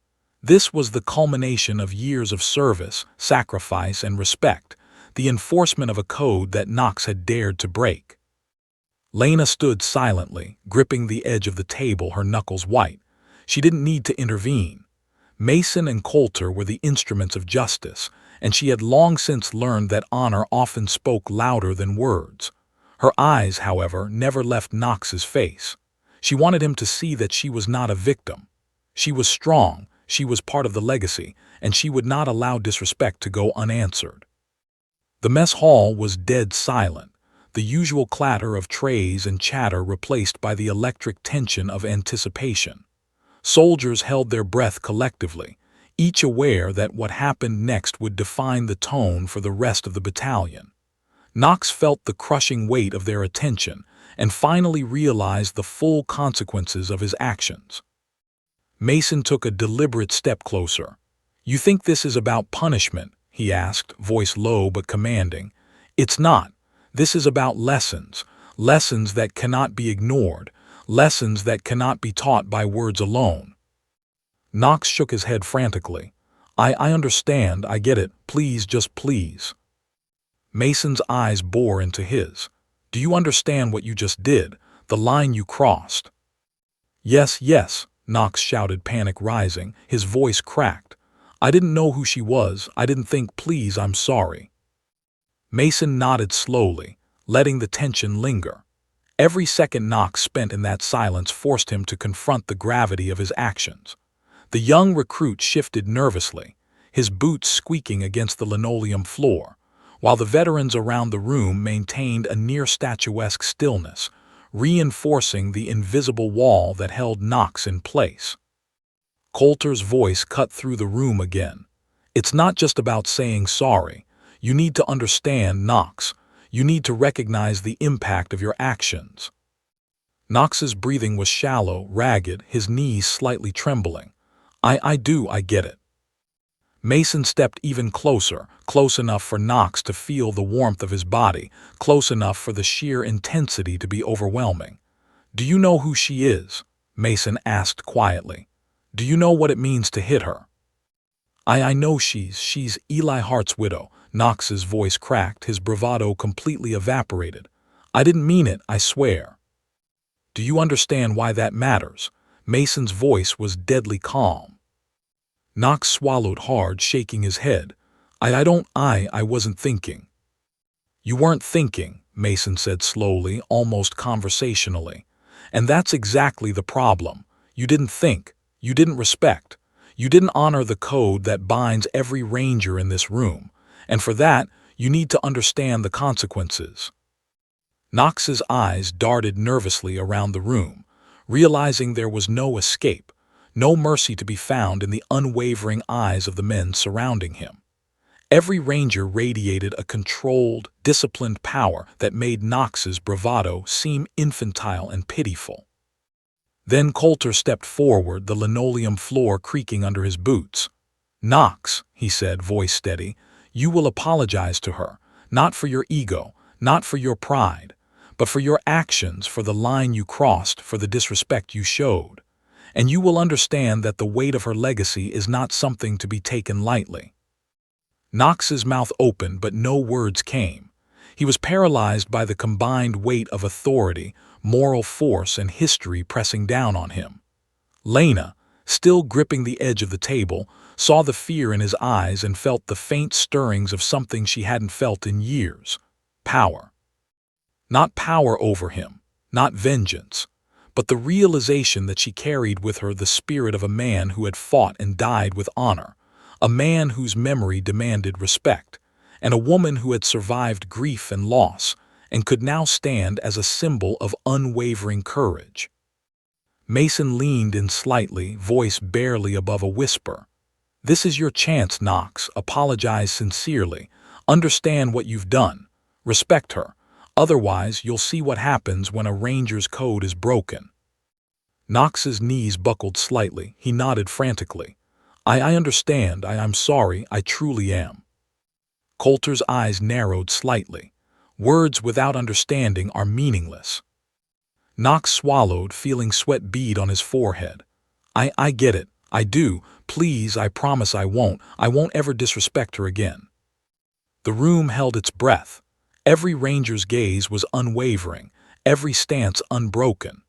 This was the culmination of years of service, sacrifice, and respect, the enforcement of a code that Knox had dared to break. Lena stood silently, gripping the edge of the table, her knuckles white. She didn't need to intervene. Mason and Coulter were the instruments of justice, and she had long since learned that honor often spoke louder than words. Her eyes, however, never left Knox's face. She wanted him to see that she was not a victim. She was strong, she was part of the legacy, and she would not allow disrespect to go unanswered. The mess hall was dead silent, the usual clatter of trays and chatter replaced by the electric tension of anticipation. Soldiers held their breath collectively, each aware that what happened next would define the tone for the rest of the battalion. Knox felt the crushing weight of their attention and finally realized the full consequences of his actions. Mason took a deliberate step closer. "You think this is about punishment?" he asked, voice low but commanding. "It's not. This is about lessons, lessons that cannot be ignored, lessons that cannot be taught by words alone." Knox shook his head frantically. I understand, I get it, please, just please." Mason's eyes bore into his. "Do you understand what you just did, the line you crossed?" "Yes, yes," Knox shouted, panic rising, his voice cracked. "I didn't know who she was, I didn't think, please, I'm sorry." Mason nodded slowly, letting the tension linger. Every second Knox spent in that silence forced him to confront the gravity of his actions. The young recruit shifted nervously, his boots squeaking against the linoleum floor, while the veterans around the room maintained a near-statuesque stillness, reinforcing the invisible wall that held Knox in place. Coulter's voice cut through the room again. "It's not just about saying sorry. You need to understand, Knox. You need to recognize the impact of your actions." Knox's breathing was shallow, ragged, his knees slightly trembling. I get it." Mason stepped even closer, close enough for Knox to feel the warmth of his body, close enough for the sheer intensity to be overwhelming. "Do you know who she is?" Mason asked quietly. "Do you know what it means to hit her?" I know she's Eli Hart's widow." Knox's voice cracked, his bravado completely evaporated. "I didn't mean it, I swear." "Do you understand why that matters?" Mason's voice was deadly calm. Knox swallowed hard, shaking his head. I wasn't thinking." "You weren't thinking," Mason said slowly, almost conversationally. "And that's exactly the problem. You didn't think. You didn't respect. You didn't honor the code that binds every ranger in this room. And for that, you need to understand the consequences." Knox's eyes darted nervously around the room, realizing there was no escape, no mercy to be found in the unwavering eyes of the men surrounding him. Every ranger radiated a controlled, disciplined power that made Knox's bravado seem infantile and pitiful. Then Coulter stepped forward, the linoleum floor creaking under his boots. "Knox," he said, voice steady, "you will apologize to her, not for your ego, not for your pride, but for your actions, for the line you crossed, for the disrespect you showed. And you will understand that the weight of her legacy is not something to be taken lightly." Knox's mouth opened, but no words came. He was paralyzed by the combined weight of authority, moral force, and history pressing down on him. Lena, still gripping the edge of the table, saw the fear in his eyes and felt the faint stirrings of something she hadn't felt in years. Power. Not power over him, not vengeance, but the realization that she carried with her the spirit of a man who had fought and died with honor, a man whose memory demanded respect, and a woman who had survived grief and loss and could now stand as a symbol of unwavering courage. Mason leaned in slightly, voice barely above a whisper. "This is your chance, Knox. Apologize sincerely. Understand what you've done. Respect her. Otherwise, you'll see what happens when a ranger's code is broken." Knox's knees buckled slightly. He nodded frantically. I understand. I'm sorry. I truly am." Coulter's eyes narrowed slightly. Words without understanding are meaningless. Knox swallowed, feeling sweat bead on his forehead. I get it. I do. Please, I promise I won't. I won't ever disrespect her again." The room held its breath. Every ranger's gaze was unwavering, every stance unbroken.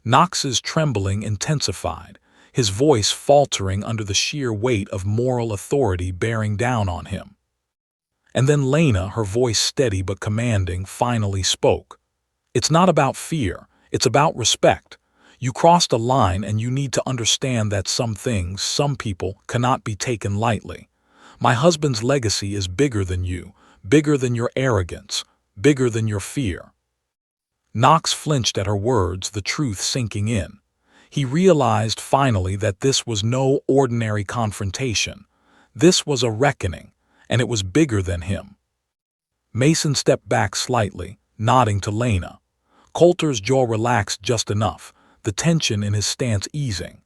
Knox's trembling intensified, his voice faltering under the sheer weight of moral authority bearing down on him. And then Lena, her voice steady but commanding, finally spoke. "It's not about fear, it's about respect. You crossed a line and you need to understand that some things, some people, cannot be taken lightly. My husband's legacy is bigger than you, bigger than your arrogance, bigger than your fear." Knox flinched at her words, the truth sinking in. He realized finally that this was no ordinary confrontation. This was a reckoning, and it was bigger than him. Mason stepped back slightly, nodding to Lena. Coulter's jaw relaxed just enough, the tension in his stance easing.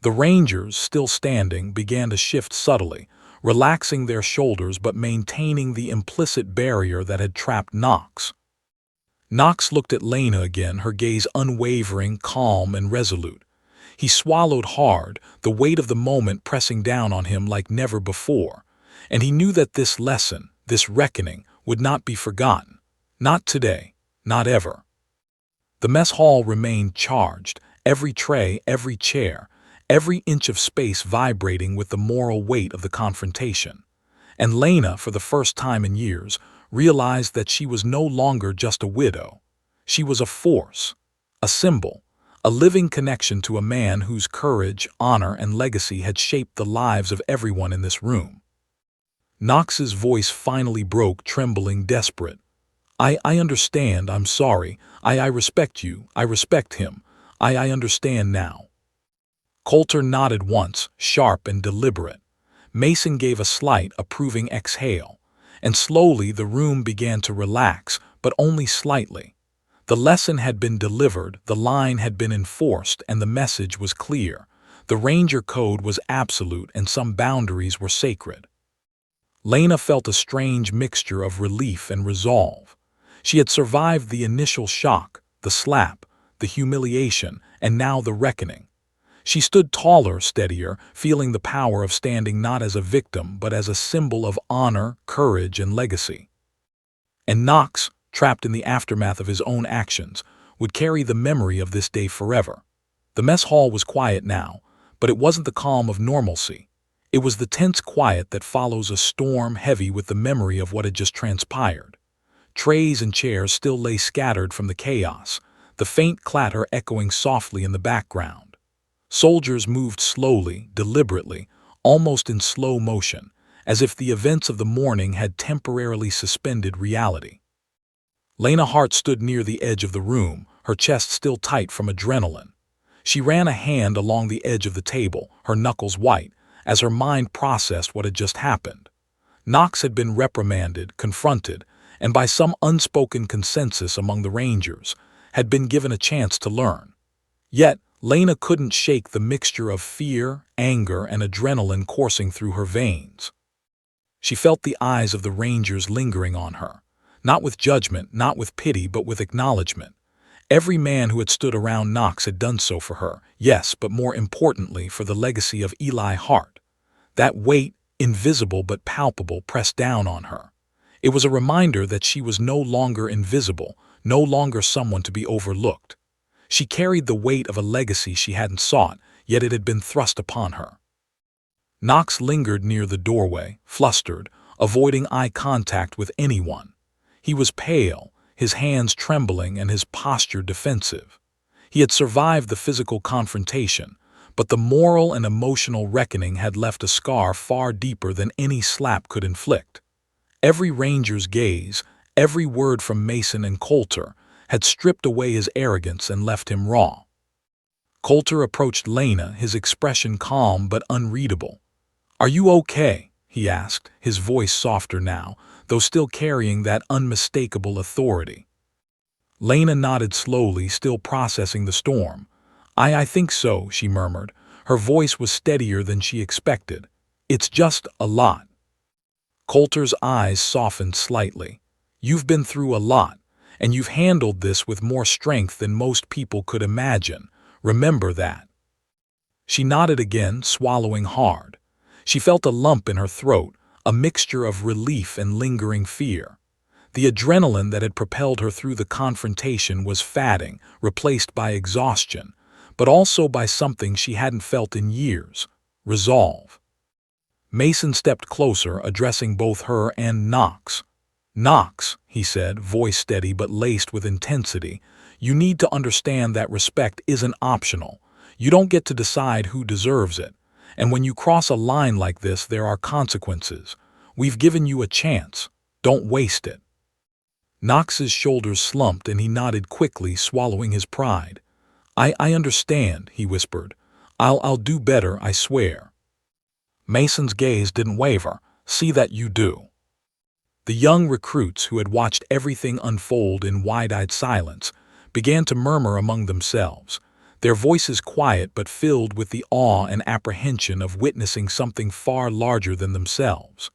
The Rangers, still standing, began to shift subtly, relaxing their shoulders but maintaining the implicit barrier that had trapped Knox. Knox looked at Lena again, her gaze unwavering, calm, and resolute. He swallowed hard, the weight of the moment pressing down on him like never before. And he knew that this lesson, this reckoning, would not be forgotten. Not today, not ever. The mess hall remained charged, every tray, every chair, every inch of space vibrating with the moral weight of the confrontation. And Lena, for the first time in years, realized that she was no longer just a widow. She was a force, a symbol, a living connection to a man whose courage, honor, and legacy had shaped the lives of everyone in this room. Knox's voice finally broke, trembling, desperate. I understand, I'm sorry. I respect you, I respect him. I understand now." Coulter nodded once, sharp and deliberate. Mason gave a slight, approving exhale. And slowly the room began to relax, but only slightly. The lesson had been delivered, the line had been enforced, and the message was clear. The Ranger Code was absolute and some boundaries were sacred. Lena felt a strange mixture of relief and resolve. She had survived the initial shock, the slap, the humiliation, and now the reckoning. She stood taller, steadier, feeling the power of standing not as a victim but as a symbol of honor, courage, and legacy. And Knox, trapped in the aftermath of his own actions, would carry the memory of this day forever. The mess hall was quiet now, but it wasn't the calm of normalcy. It was the tense quiet that follows a storm, heavy with the memory of what had just transpired. Trays and chairs still lay scattered from the chaos, the faint clatter echoing softly in the background. Soldiers moved slowly, deliberately, almost in slow motion, as if the events of the morning had temporarily suspended reality. Lena Hart stood near the edge of the room, her chest still tight from adrenaline. She ran a hand along the edge of the table, her knuckles white, as her mind processed what had just happened. Knox had been reprimanded, confronted, and by some unspoken consensus among the Rangers, had been given a chance to learn. Yet, Lena couldn't shake the mixture of fear, anger, and adrenaline coursing through her veins. She felt the eyes of the Rangers lingering on her, not with judgment, not with pity, but with acknowledgement. Every man who had stood around Knox had done so for her, yes, but more importantly for the legacy of Eli Hart. That weight, invisible but palpable, pressed down on her. It was a reminder that she was no longer invisible, no longer someone to be overlooked. She carried the weight of a legacy she hadn't sought, yet it had been thrust upon her. Knox lingered near the doorway, flustered, avoiding eye contact with anyone. He was pale, his hands trembling and his posture defensive. He had survived the physical confrontation, but the moral and emotional reckoning had left a scar far deeper than any slap could inflict. Every Ranger's gaze, every word from Mason and Coulter, had stripped away his arrogance and left him raw. Coulter approached Lena, his expression calm but unreadable. "Are you okay?" he asked, his voice softer now, though still carrying that unmistakable authority. Lena nodded slowly, still processing the storm. I think so," she murmured. Her voice was steadier than she expected. "It's just a lot." Coulter's eyes softened slightly. "You've been through a lot, and you've handled this with more strength than most people could imagine. Remember that." She nodded again, swallowing hard. She felt a lump in her throat, a mixture of relief and lingering fear. The adrenaline that had propelled her through the confrontation was fading, replaced by exhaustion, but also by something she hadn't felt in years: resolve. Mason stepped closer, addressing both her and Knox. "Knox," he said, voice steady but laced with intensity, "you need to understand that respect isn't optional. You don't get to decide who deserves it. And when you cross a line like this, there are consequences. We've given you a chance. Don't waste it." Knox's shoulders slumped and he nodded quickly, swallowing his pride. I understand," he whispered. I'll do better, I swear." Mason's gaze didn't waver. "See that you do." The young recruits, who had watched everything unfold in wide-eyed silence, began to murmur among themselves, their voices quiet but filled with the awe and apprehension of witnessing something far larger than themselves.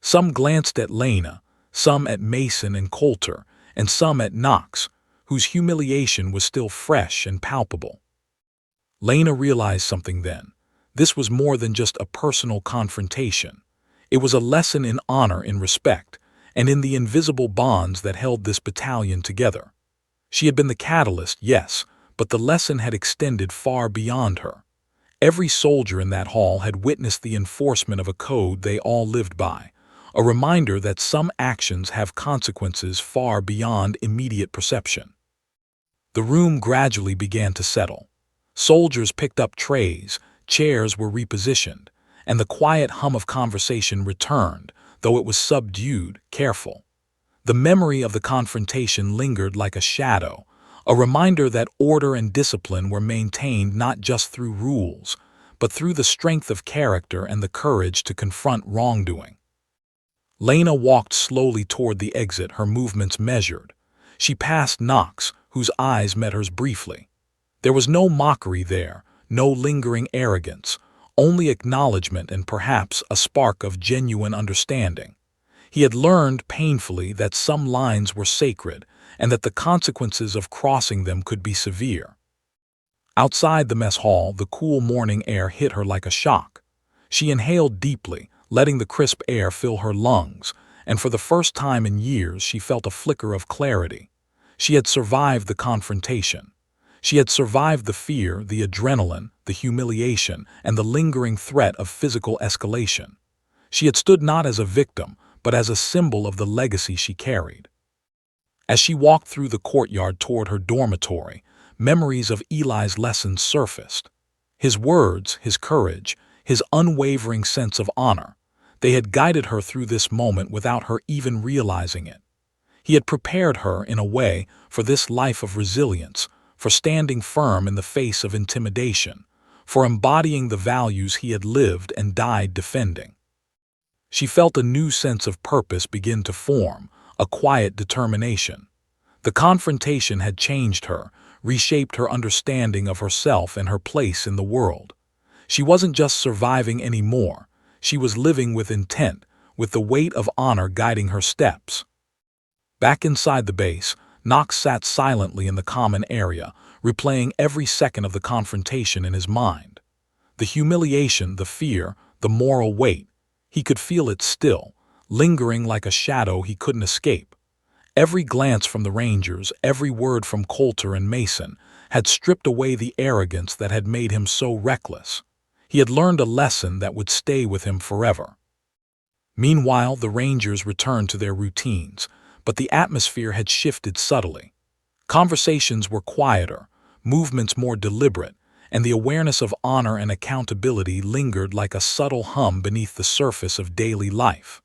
Some glanced at Lena, some at Mason and Coulter, and some at Knox, whose humiliation was still fresh and palpable. Lena realized something then. This was more than just a personal confrontation. It was a lesson in honor, in respect, and in the invisible bonds that held this battalion together. She had been the catalyst, yes, but the lesson had extended far beyond her. Every soldier in that hall had witnessed the enforcement of a code they all lived by, a reminder that some actions have consequences far beyond immediate perception. The room gradually began to settle. Soldiers picked up trays, chairs were repositioned, and the quiet hum of conversation returned, though it was subdued, careful. The memory of the confrontation lingered like a shadow, a reminder that order and discipline were maintained not just through rules, but through the strength of character and the courage to confront wrongdoing. Lena walked slowly toward the exit, her movements measured. She passed Knox, whose eyes met hers briefly. There was no mockery there, no lingering arrogance, only acknowledgement and perhaps a spark of genuine understanding. He had learned painfully that some lines were sacred and that the consequences of crossing them could be severe. Outside the mess hall, the cool morning air hit her like a shock. She inhaled deeply, letting the crisp air fill her lungs, and for the first time in years she felt a flicker of clarity. She had survived the confrontation. She had survived the fear, the adrenaline, the humiliation, and the lingering threat of physical escalation. She had stood not as a victim, but as a symbol of the legacy she carried. As she walked through the courtyard toward her dormitory, memories of Eli's lessons surfaced. His words, his courage, his unwavering sense of honor, they had guided her through this moment without her even realizing it. He had prepared her, in a way, for this life of resilience, for standing firm in the face of intimidation, for embodying the values he had lived and died defending. She felt a new sense of purpose begin to form, a quiet determination. The confrontation had changed her, reshaped her understanding of herself and her place in the world. She wasn't just surviving anymore, she was living with intent, with the weight of honor guiding her steps. Back inside the base, Knox sat silently in the common area, replaying every second of the confrontation in his mind. The humiliation, the fear, the moral weight, he could feel it still, lingering like a shadow he couldn't escape. Every glance from the Rangers, every word from Coulter and Mason, had stripped away the arrogance that had made him so reckless. He had learned a lesson that would stay with him forever. Meanwhile, the Rangers returned to their routines, but the atmosphere had shifted subtly. Conversations were quieter, movements more deliberate, and the awareness of honor and accountability lingered like a subtle hum beneath the surface of daily life.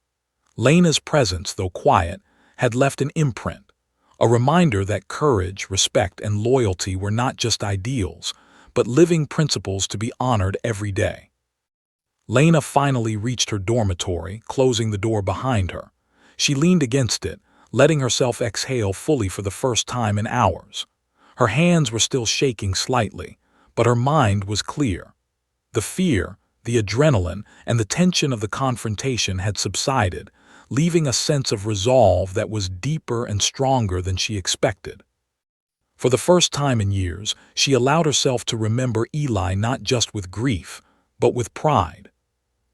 Lena's presence, though quiet, had left an imprint, a reminder that courage, respect, and loyalty were not just ideals, but living principles to be honored every day. Lena finally reached her dormitory, closing the door behind her. She leaned against it, letting herself exhale fully for the first time in hours. Her hands were still shaking slightly, but her mind was clear. The fear, the adrenaline, and the tension of the confrontation had subsided, leaving a sense of resolve that was deeper and stronger than she expected. For the first time in years, she allowed herself to remember Eli not just with grief, but with pride.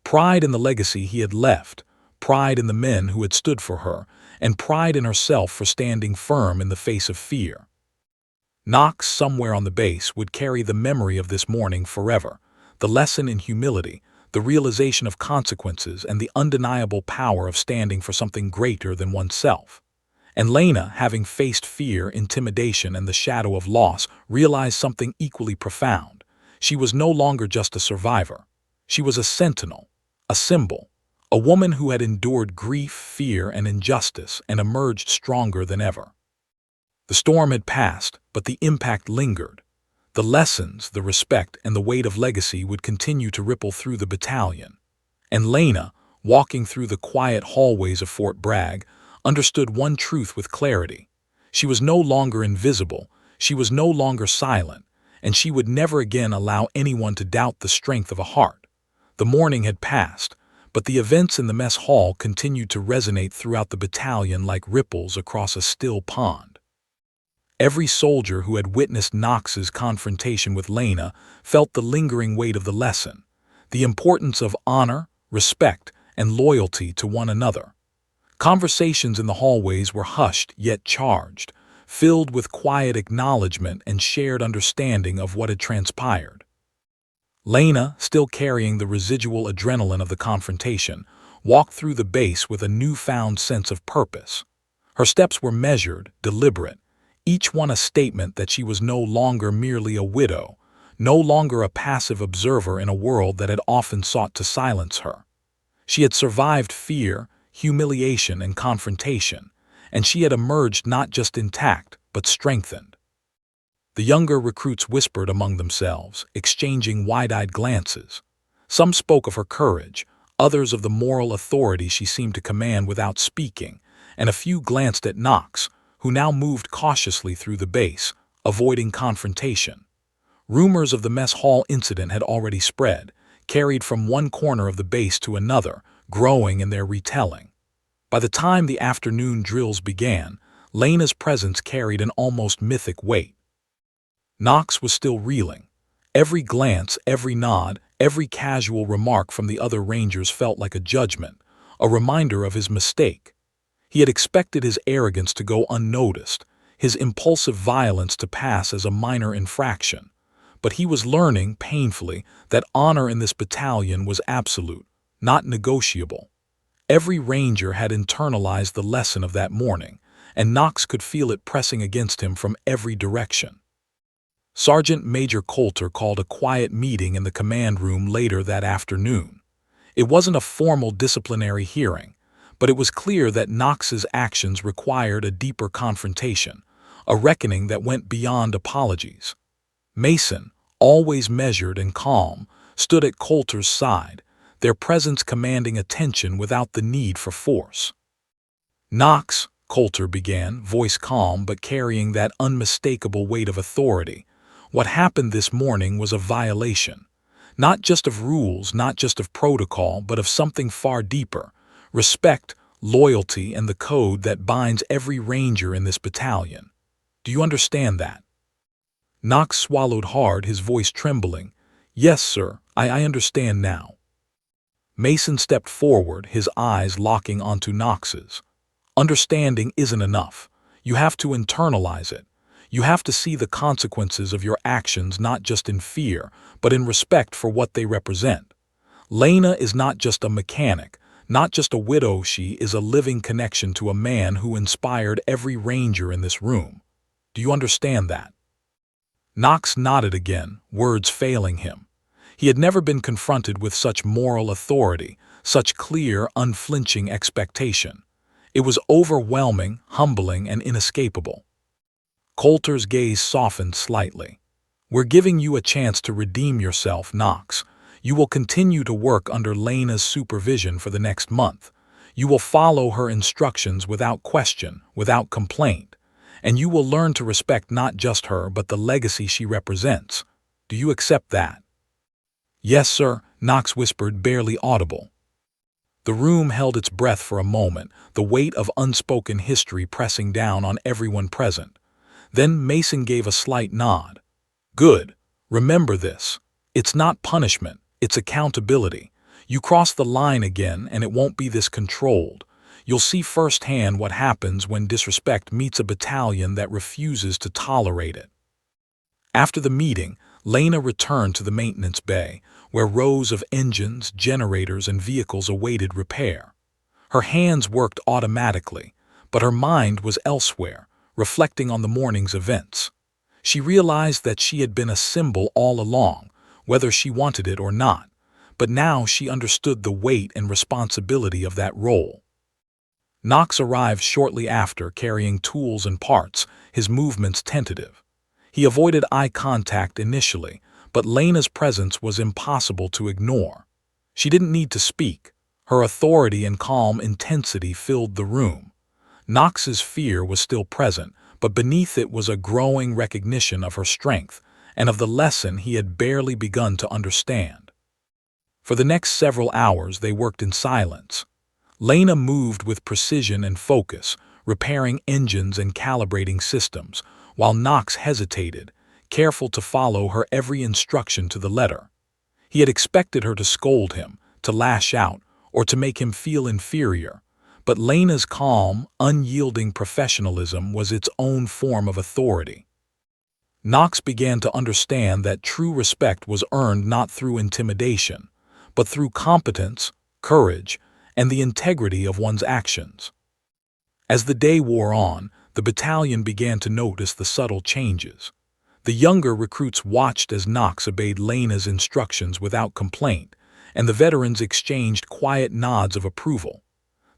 Pride in the legacy he had left, pride in the men who had stood for her, and pride in herself for standing firm in the face of fear. Knox, somewhere on the base, would carry the memory of this morning forever, the lesson in humility, the realization of consequences, and the undeniable power of standing for something greater than oneself. And Lena, having faced fear, intimidation, and the shadow of loss, realized something equally profound. She was no longer just a survivor. She was a sentinel, a symbol, a woman who had endured grief, fear, and injustice and emerged stronger than ever. The storm had passed, but the impact lingered. The lessons, the respect, and the weight of legacy would continue to ripple through the battalion. And Lena, walking through the quiet hallways of Fort Bragg, understood one truth with clarity. She was no longer invisible, she was no longer silent, and she would never again allow anyone to doubt the strength of a heart. The morning had passed, but the events in the mess hall continued to resonate throughout the battalion like ripples across a still pond. Every soldier who had witnessed Knox's confrontation with Lena felt the lingering weight of the lesson, the importance of honor, respect, and loyalty to one another. Conversations in the hallways were hushed yet charged, filled with quiet acknowledgement and shared understanding of what had transpired. Lena, still carrying the residual adrenaline of the confrontation, walked through the base with a newfound sense of purpose. Her steps were measured, deliberate, each one a statement that she was no longer merely a widow, no longer a passive observer in a world that had often sought to silence her. She had survived fear, humiliation, and confrontation, and she had emerged not just intact, but strengthened. The younger recruits whispered among themselves, exchanging wide-eyed glances. Some spoke of her courage, others of the moral authority she seemed to command without speaking, and a few glanced at Knox, who now moved cautiously through the base, avoiding confrontation. Rumors of the mess hall incident had already spread, carried from one corner of the base to another, growing in their retelling. By the time the afternoon drills began, Lena's presence carried an almost mythic weight. Knox was still reeling. Every glance, every nod, every casual remark from the other Rangers felt like a judgment, a reminder of his mistake. He had expected his arrogance to go unnoticed, his impulsive violence to pass as a minor infraction. But he was learning, painfully, that honor in this battalion was absolute, not negotiable. Every Ranger had internalized the lesson of that morning, and Knox could feel it pressing against him from every direction. Sergeant Major Coulter called a quiet meeting in the command room later that afternoon. It wasn't a formal disciplinary hearing, but it was clear that Knox's actions required a deeper confrontation, a reckoning that went beyond apologies. Mason, always measured and calm, stood at Coulter's side, their presence commanding attention without the need for force. "Knox," Coulter began, voice calm but carrying that unmistakable weight of authority, "what happened this morning was a violation. Not just of rules, not just of protocol, but of something far deeper. Respect, loyalty, and the code that binds every Ranger in this battalion. Do you understand that?" Knox swallowed hard, his voice trembling. "Yes, sir, I understand now." Mason stepped forward, his eyes locking onto Knox's. "Understanding isn't enough. You have to internalize it. You have to see the consequences of your actions not just in fear, but in respect for what they represent. Lena is not just a mechanic, not just a widow, she is a living connection to a man who inspired every Ranger in this room. Do you understand that?" Knox nodded again, words failing him. He had never been confronted with such moral authority, such clear, unflinching expectation. It was overwhelming, humbling, and inescapable. Coulter's gaze softened slightly. "We're giving you a chance to redeem yourself, Knox. You will continue to work under Lena's supervision for the next month. You will follow her instructions without question, without complaint. And you will learn to respect not just her but the legacy she represents. Do you accept that?" "Yes, sir," Knox whispered, barely audible. The room held its breath for a moment, the weight of unspoken history pressing down on everyone present. Then Mason gave a slight nod. Good. Remember this. It's not punishment, it's accountability. You cross the line again and it won't be this controlled. You'll see firsthand what happens when disrespect meets a battalion that refuses to tolerate it. After the meeting, Lena returned to the maintenance bay, where rows of engines, generators, and vehicles awaited repair. Her hands worked automatically, but her mind was elsewhere, reflecting on the morning's events. She realized that she had been a symbol all along, whether she wanted it or not, but now she understood the weight and responsibility of that role. Knox arrived shortly after, carrying tools and parts, his movements tentative. He avoided eye contact initially, but Lena's presence was impossible to ignore. She didn't need to speak. Her authority and calm intensity filled the room. Knox's fear was still present, but beneath it was a growing recognition of her strength and of the lesson he had barely begun to understand. For the next several hours they worked in silence. Lena moved with precision and focus, repairing engines and calibrating systems, while Knox hesitated, careful to follow her every instruction to the letter. He had expected her to scold him, to lash out, or to make him feel inferior, but Lena's calm, unyielding professionalism was its own form of authority. Knox began to understand that true respect was earned not through intimidation, but through competence, courage, and the integrity of one's actions. As the day wore on, the battalion began to notice the subtle changes. The younger recruits watched as Knox obeyed Lena's instructions without complaint, and the veterans exchanged quiet nods of approval.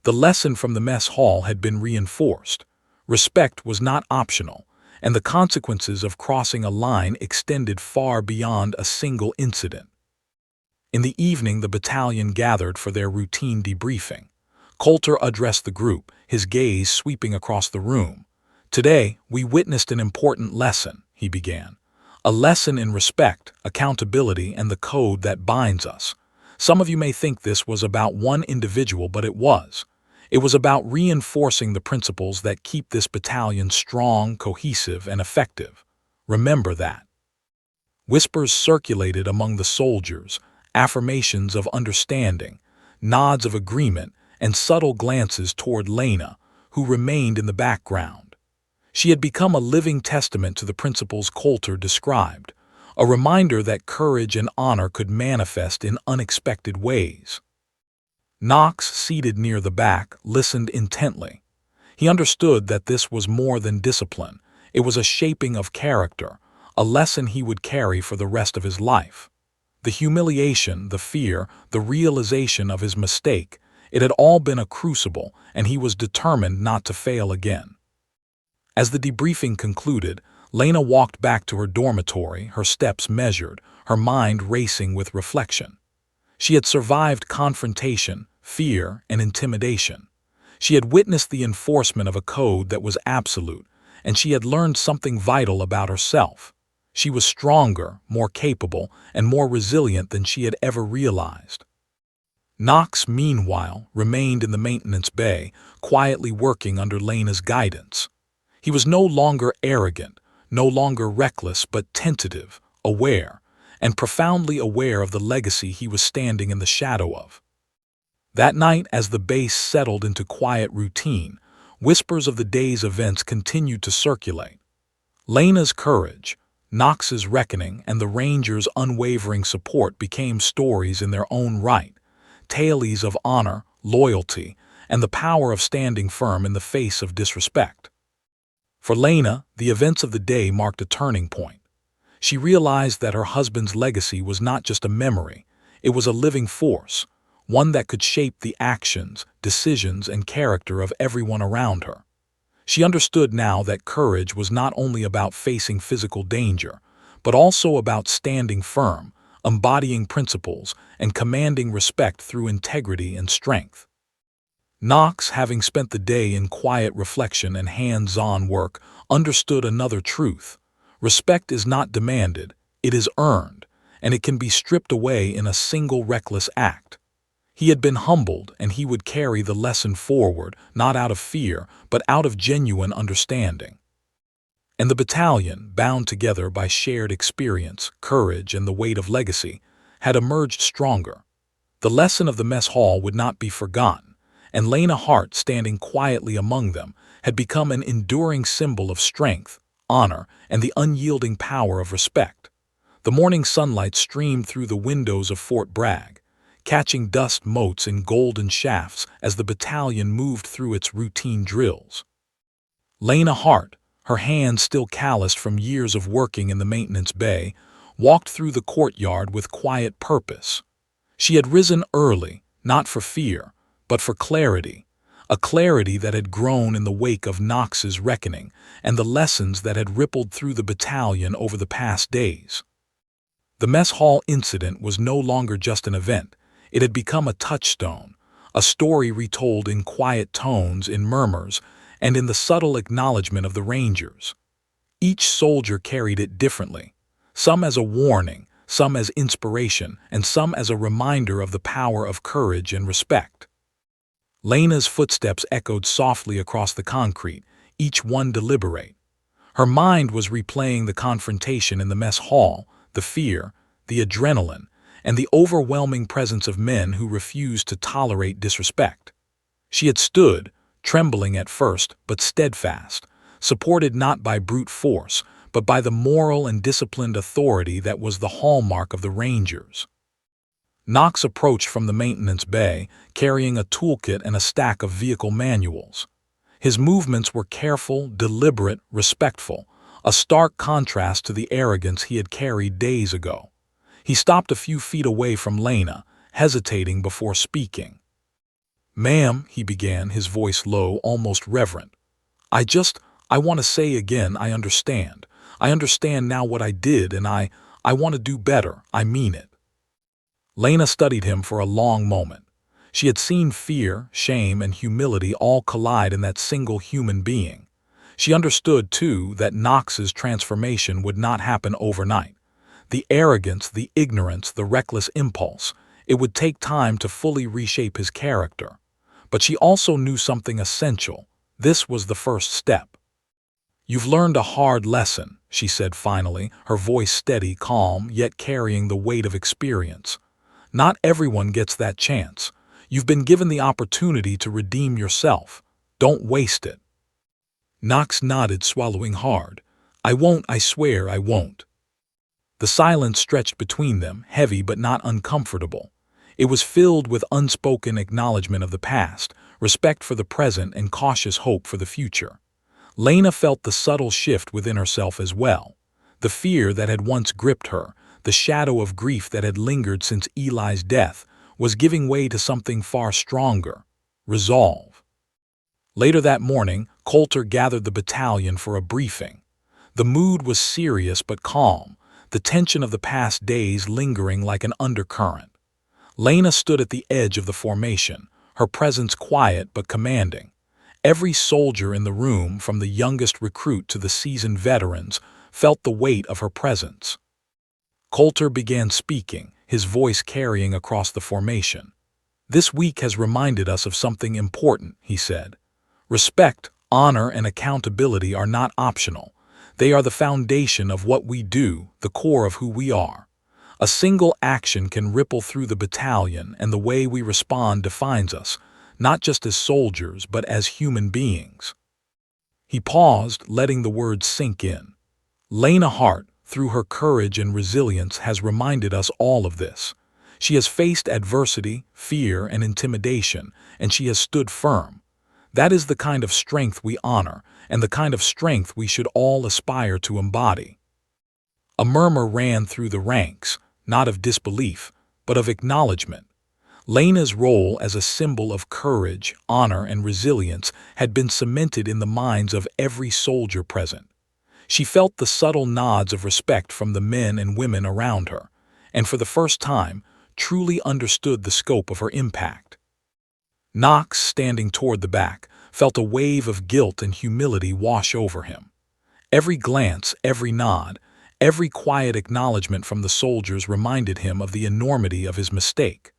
The lesson from the mess hall had been reinforced. Respect was not optional, and the consequences of crossing a line extended far beyond a single incident. In the evening, the battalion gathered for their routine debriefing. Coulter addressed the group, his gaze sweeping across the room. "Today, we witnessed an important lesson," he began. "A lesson in respect, accountability, and the code that binds us. Some of you may think this was about one individual, but it was. It was about reinforcing the principles that keep this battalion strong, cohesive, and effective. Remember that." Whispers circulated among the soldiers, affirmations of understanding, nods of agreement, and subtle glances toward Lena, who remained in the background. She had become a living testament to the principles Coulter described, a reminder that courage and honor could manifest in unexpected ways. Knox, seated near the back, listened intently. He understood that this was more than discipline. It was a shaping of character, a lesson he would carry for the rest of his life. The humiliation, the fear, the realization of his mistake, it had all been a crucible, and he was determined not to fail again. As the debriefing concluded, Lena walked back to her dormitory, her steps measured, her mind racing with reflection. She had survived confrontation, fear, and intimidation. She had witnessed the enforcement of a code that was absolute, and she had learned something vital about herself. She was stronger, more capable, and more resilient than she had ever realized. Knox, meanwhile, remained in the maintenance bay, quietly working under Lena's guidance. He was no longer arrogant, no longer reckless, but tentative, aware, and profoundly aware of the legacy he was standing in the shadow of. That night, as the base settled into quiet routine, whispers of the day's events continued to circulate. Lena's courage, Knox's reckoning, and the Rangers' unwavering support became stories in their own right, tales of honor, loyalty, and the power of standing firm in the face of disrespect. For Lena, the events of the day marked a turning point. She realized that her husband's legacy was not just a memory, it was a living force, one that could shape the actions, decisions, and character of everyone around her. She understood now that courage was not only about facing physical danger, but also about standing firm, embodying principles, and commanding respect through integrity and strength. Knox, having spent the day in quiet reflection and hands-on work, understood another truth. Respect is not demanded, it is earned, and it can be stripped away in a single reckless act. He had been humbled, and he would carry the lesson forward, not out of fear, but out of genuine understanding. and the battalion, bound together by shared experience, courage, and the weight of legacy, had emerged stronger. The lesson of the mess hall would not be forgotten, and Lena Hart, standing quietly among them, had become an enduring symbol of strength, honor, and the unyielding power of respect. The morning sunlight streamed through the windows of Fort Bragg, catching dust motes in golden shafts as the battalion moved through its routine drills. Lena Hart, her hands still calloused from years of working in the maintenance bay, walked through the courtyard with quiet purpose. She had risen early, not for fear, but for clarity, a clarity that had grown in the wake of Knox's reckoning and the lessons that had rippled through the battalion over the past days. The mess hall incident was no longer just an event. It had become a touchstone, a story retold in quiet tones, in murmurs, and in the subtle acknowledgement of the Rangers. Each soldier carried it differently, some as a warning, some as inspiration, and some as a reminder of the power of courage and respect. Lena's footsteps echoed softly across the concrete, each one deliberate. Her mind was replaying the confrontation in the mess hall, the fear, the adrenaline, and the overwhelming presence of men who refused to tolerate disrespect. She had stood, trembling at first, but steadfast, supported not by brute force, but by the moral and disciplined authority that was the hallmark of the Rangers. Knox approached from the maintenance bay, carrying a toolkit and a stack of vehicle manuals. His movements were careful, deliberate, respectful, a stark contrast to the arrogance he had carried days ago. He stopped a few feet away from Lena, hesitating before speaking. "Ma'am," he began, his voice low, almost reverent. I want to say again, I understand. I understand now what I did, and I want to do better. I mean it." Lena studied him for a long moment. She had seen fear, shame, and humility all collide in that single human being. She understood, too, that Knox's transformation would not happen overnight. The arrogance, the ignorance, the reckless impulse, it would take time to fully reshape his character. But she also knew something essential. This was the first step. "You've learned a hard lesson," she said finally, her voice steady, calm, yet carrying the weight of experience. "Not everyone gets that chance. You've been given the opportunity to redeem yourself. Don't waste it." Knox nodded, swallowing hard. "I won't, I swear I won't." The silence stretched between them, heavy but not uncomfortable. It was filled with unspoken acknowledgement of the past, respect for the present, and cautious hope for the future. Lena felt the subtle shift within herself as well. The fear that had once gripped her, the shadow of grief that had lingered since Eli's death, was giving way to something far stronger: resolve. Later that morning, Coulter gathered the battalion for a briefing. The mood was serious but calm, the tension of the past days lingering like an undercurrent. Lena stood at the edge of the formation, her presence quiet but commanding. Every soldier in the room, from the youngest recruit to the seasoned veterans, felt the weight of her presence. Coulter began speaking, his voice carrying across the formation. "This week has reminded us of something important," he said. "Respect, honor, and accountability are not optional. They are the foundation of what we do, the core of who we are. A single action can ripple through the battalion, and the way we respond defines us, not just as soldiers, but as human beings." He paused, letting the words sink in. Lena Hart, through her courage and resilience, has reminded us all of this. She has faced adversity, fear, and intimidation, and she has stood firm. That is the kind of strength we honor, and the kind of strength we should all aspire to embody. A murmur ran through the ranks, not of disbelief, but of acknowledgement. Lena's role as a symbol of courage, honor, and resilience had been cemented in the minds of every soldier present. She felt the subtle nods of respect from the men and women around her, and for the first time, truly understood the scope of her impact. Knox, standing toward the back, felt a wave of guilt and humility wash over him. Every glance, every nod, every quiet acknowledgement from the soldiers reminded him of the enormity of his mistake.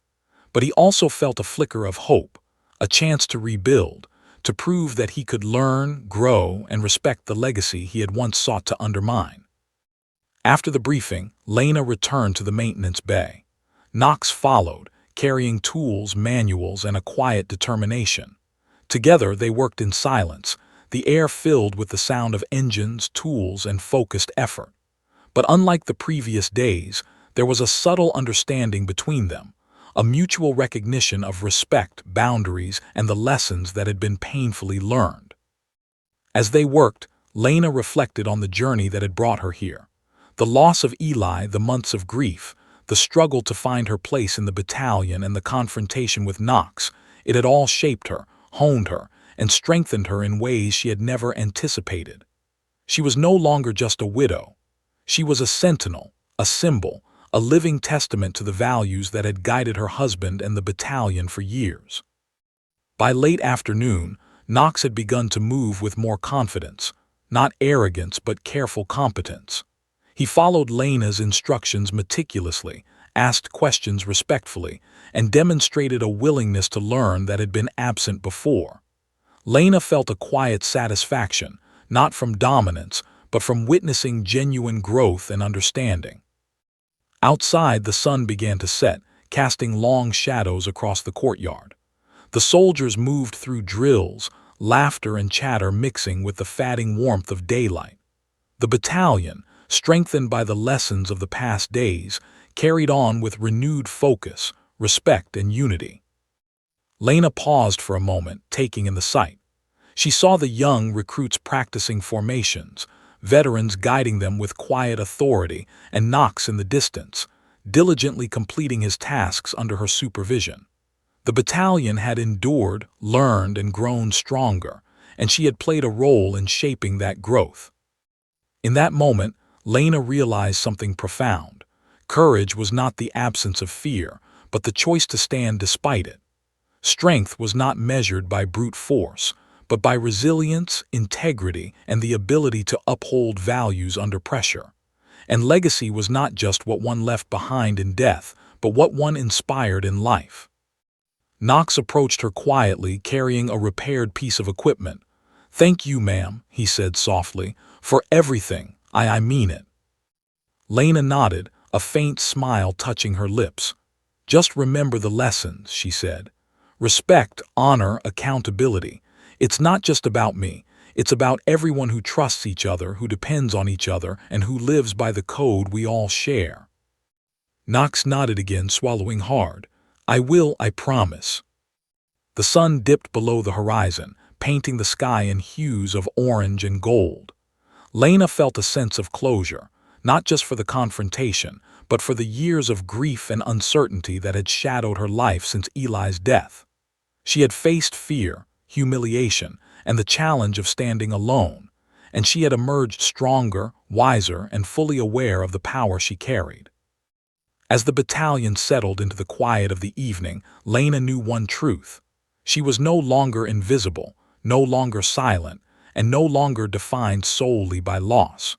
But he also felt a flicker of hope, a chance to rebuild, to prove that he could learn, grow, and respect the legacy he had once sought to undermine. After the briefing, Lena returned to the maintenance bay. Knox followed, carrying tools, manuals, and a quiet determination. Together they worked in silence, the air filled with the sound of engines, tools, and focused effort. But unlike the previous days, there was a subtle understanding between them, a mutual recognition of respect, boundaries, and the lessons that had been painfully learned. As they worked, Lena reflected on the journey that had brought her here. The loss of Eli, the months of grief, the struggle to find her place in the battalion, and the confrontation with Knox, it had all shaped her, honed her, and strengthened her in ways she had never anticipated. She was no longer just a widow. She was a sentinel, a symbol, a living testament to the values that had guided her husband and the battalion for years. By late afternoon, Knox had begun to move with more confidence, not arrogance but careful competence. He followed Lena's instructions meticulously, asked questions respectfully, and demonstrated a willingness to learn that had been absent before. Lena felt a quiet satisfaction, not from dominance, but from witnessing genuine growth and understanding. Outside, the sun began to set, casting long shadows across the courtyard. The soldiers moved through drills, laughter and chatter mixing with the fatting warmth of daylight. The battalion, strengthened by the lessons of the past days, carried on with renewed focus, respect, and unity. Lena paused for a moment, taking in the sight. She saw the young recruits practicing formations, veterans guiding them with quiet authority, and Knox in the distance, diligently completing his tasks under her supervision. The battalion had endured, learned, and grown stronger, and she had played a role in shaping that growth. In that moment, Lena realized something profound. Courage was not the absence of fear, but the choice to stand despite it. Strength was not measured by brute force, but by resilience, integrity, and the ability to uphold values under pressure. And legacy was not just what one left behind in death, but what one inspired in life. Knox approached her quietly, carrying a repaired piece of equipment. "Thank you, ma'am," he said softly, "for everything. I mean it." Lena nodded, a faint smile touching her lips. "Just remember the lessons," she said. "Respect, honor, accountability. It's not just about me. It's about everyone who trusts each other, who depends on each other, and who lives by the code we all share." Knox nodded again, swallowing hard. "I will, I promise." The sun dipped below the horizon, painting the sky in hues of orange and gold. Lena felt a sense of closure, not just for the confrontation, but for the years of grief and uncertainty that had shadowed her life since Eli's death. She had faced fear, humiliation, and the challenge of standing alone, and she had emerged stronger, wiser, and fully aware of the power she carried. As the battalion settled into the quiet of the evening, Lena knew one truth. She was no longer invisible, no longer silent, and no longer defined solely by loss.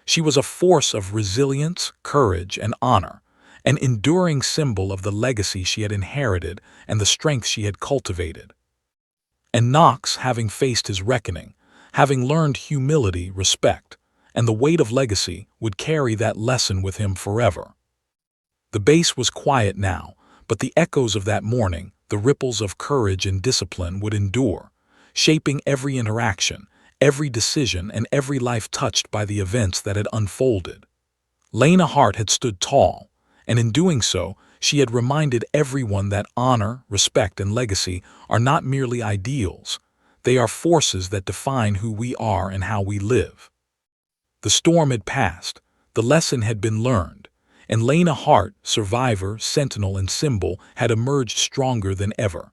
She was a force of resilience, courage, and honor, an enduring symbol of the legacy she had inherited and the strength she had cultivated. And Knox, having faced his reckoning, having learned humility, respect, and the weight of legacy, would carry that lesson with him forever. The base was quiet now, but the echoes of that morning, the ripples of courage and discipline, would endure, shaping every interaction, every decision, and every life touched by the events that had unfolded. Lena Hart had stood tall, and in doing so, she had reminded everyone that honor, respect, and legacy are not merely ideals. They are forces that define who we are and how we live. The storm had passed, the lesson had been learned, and Lena Hart, survivor, sentinel, and symbol, had emerged stronger than ever.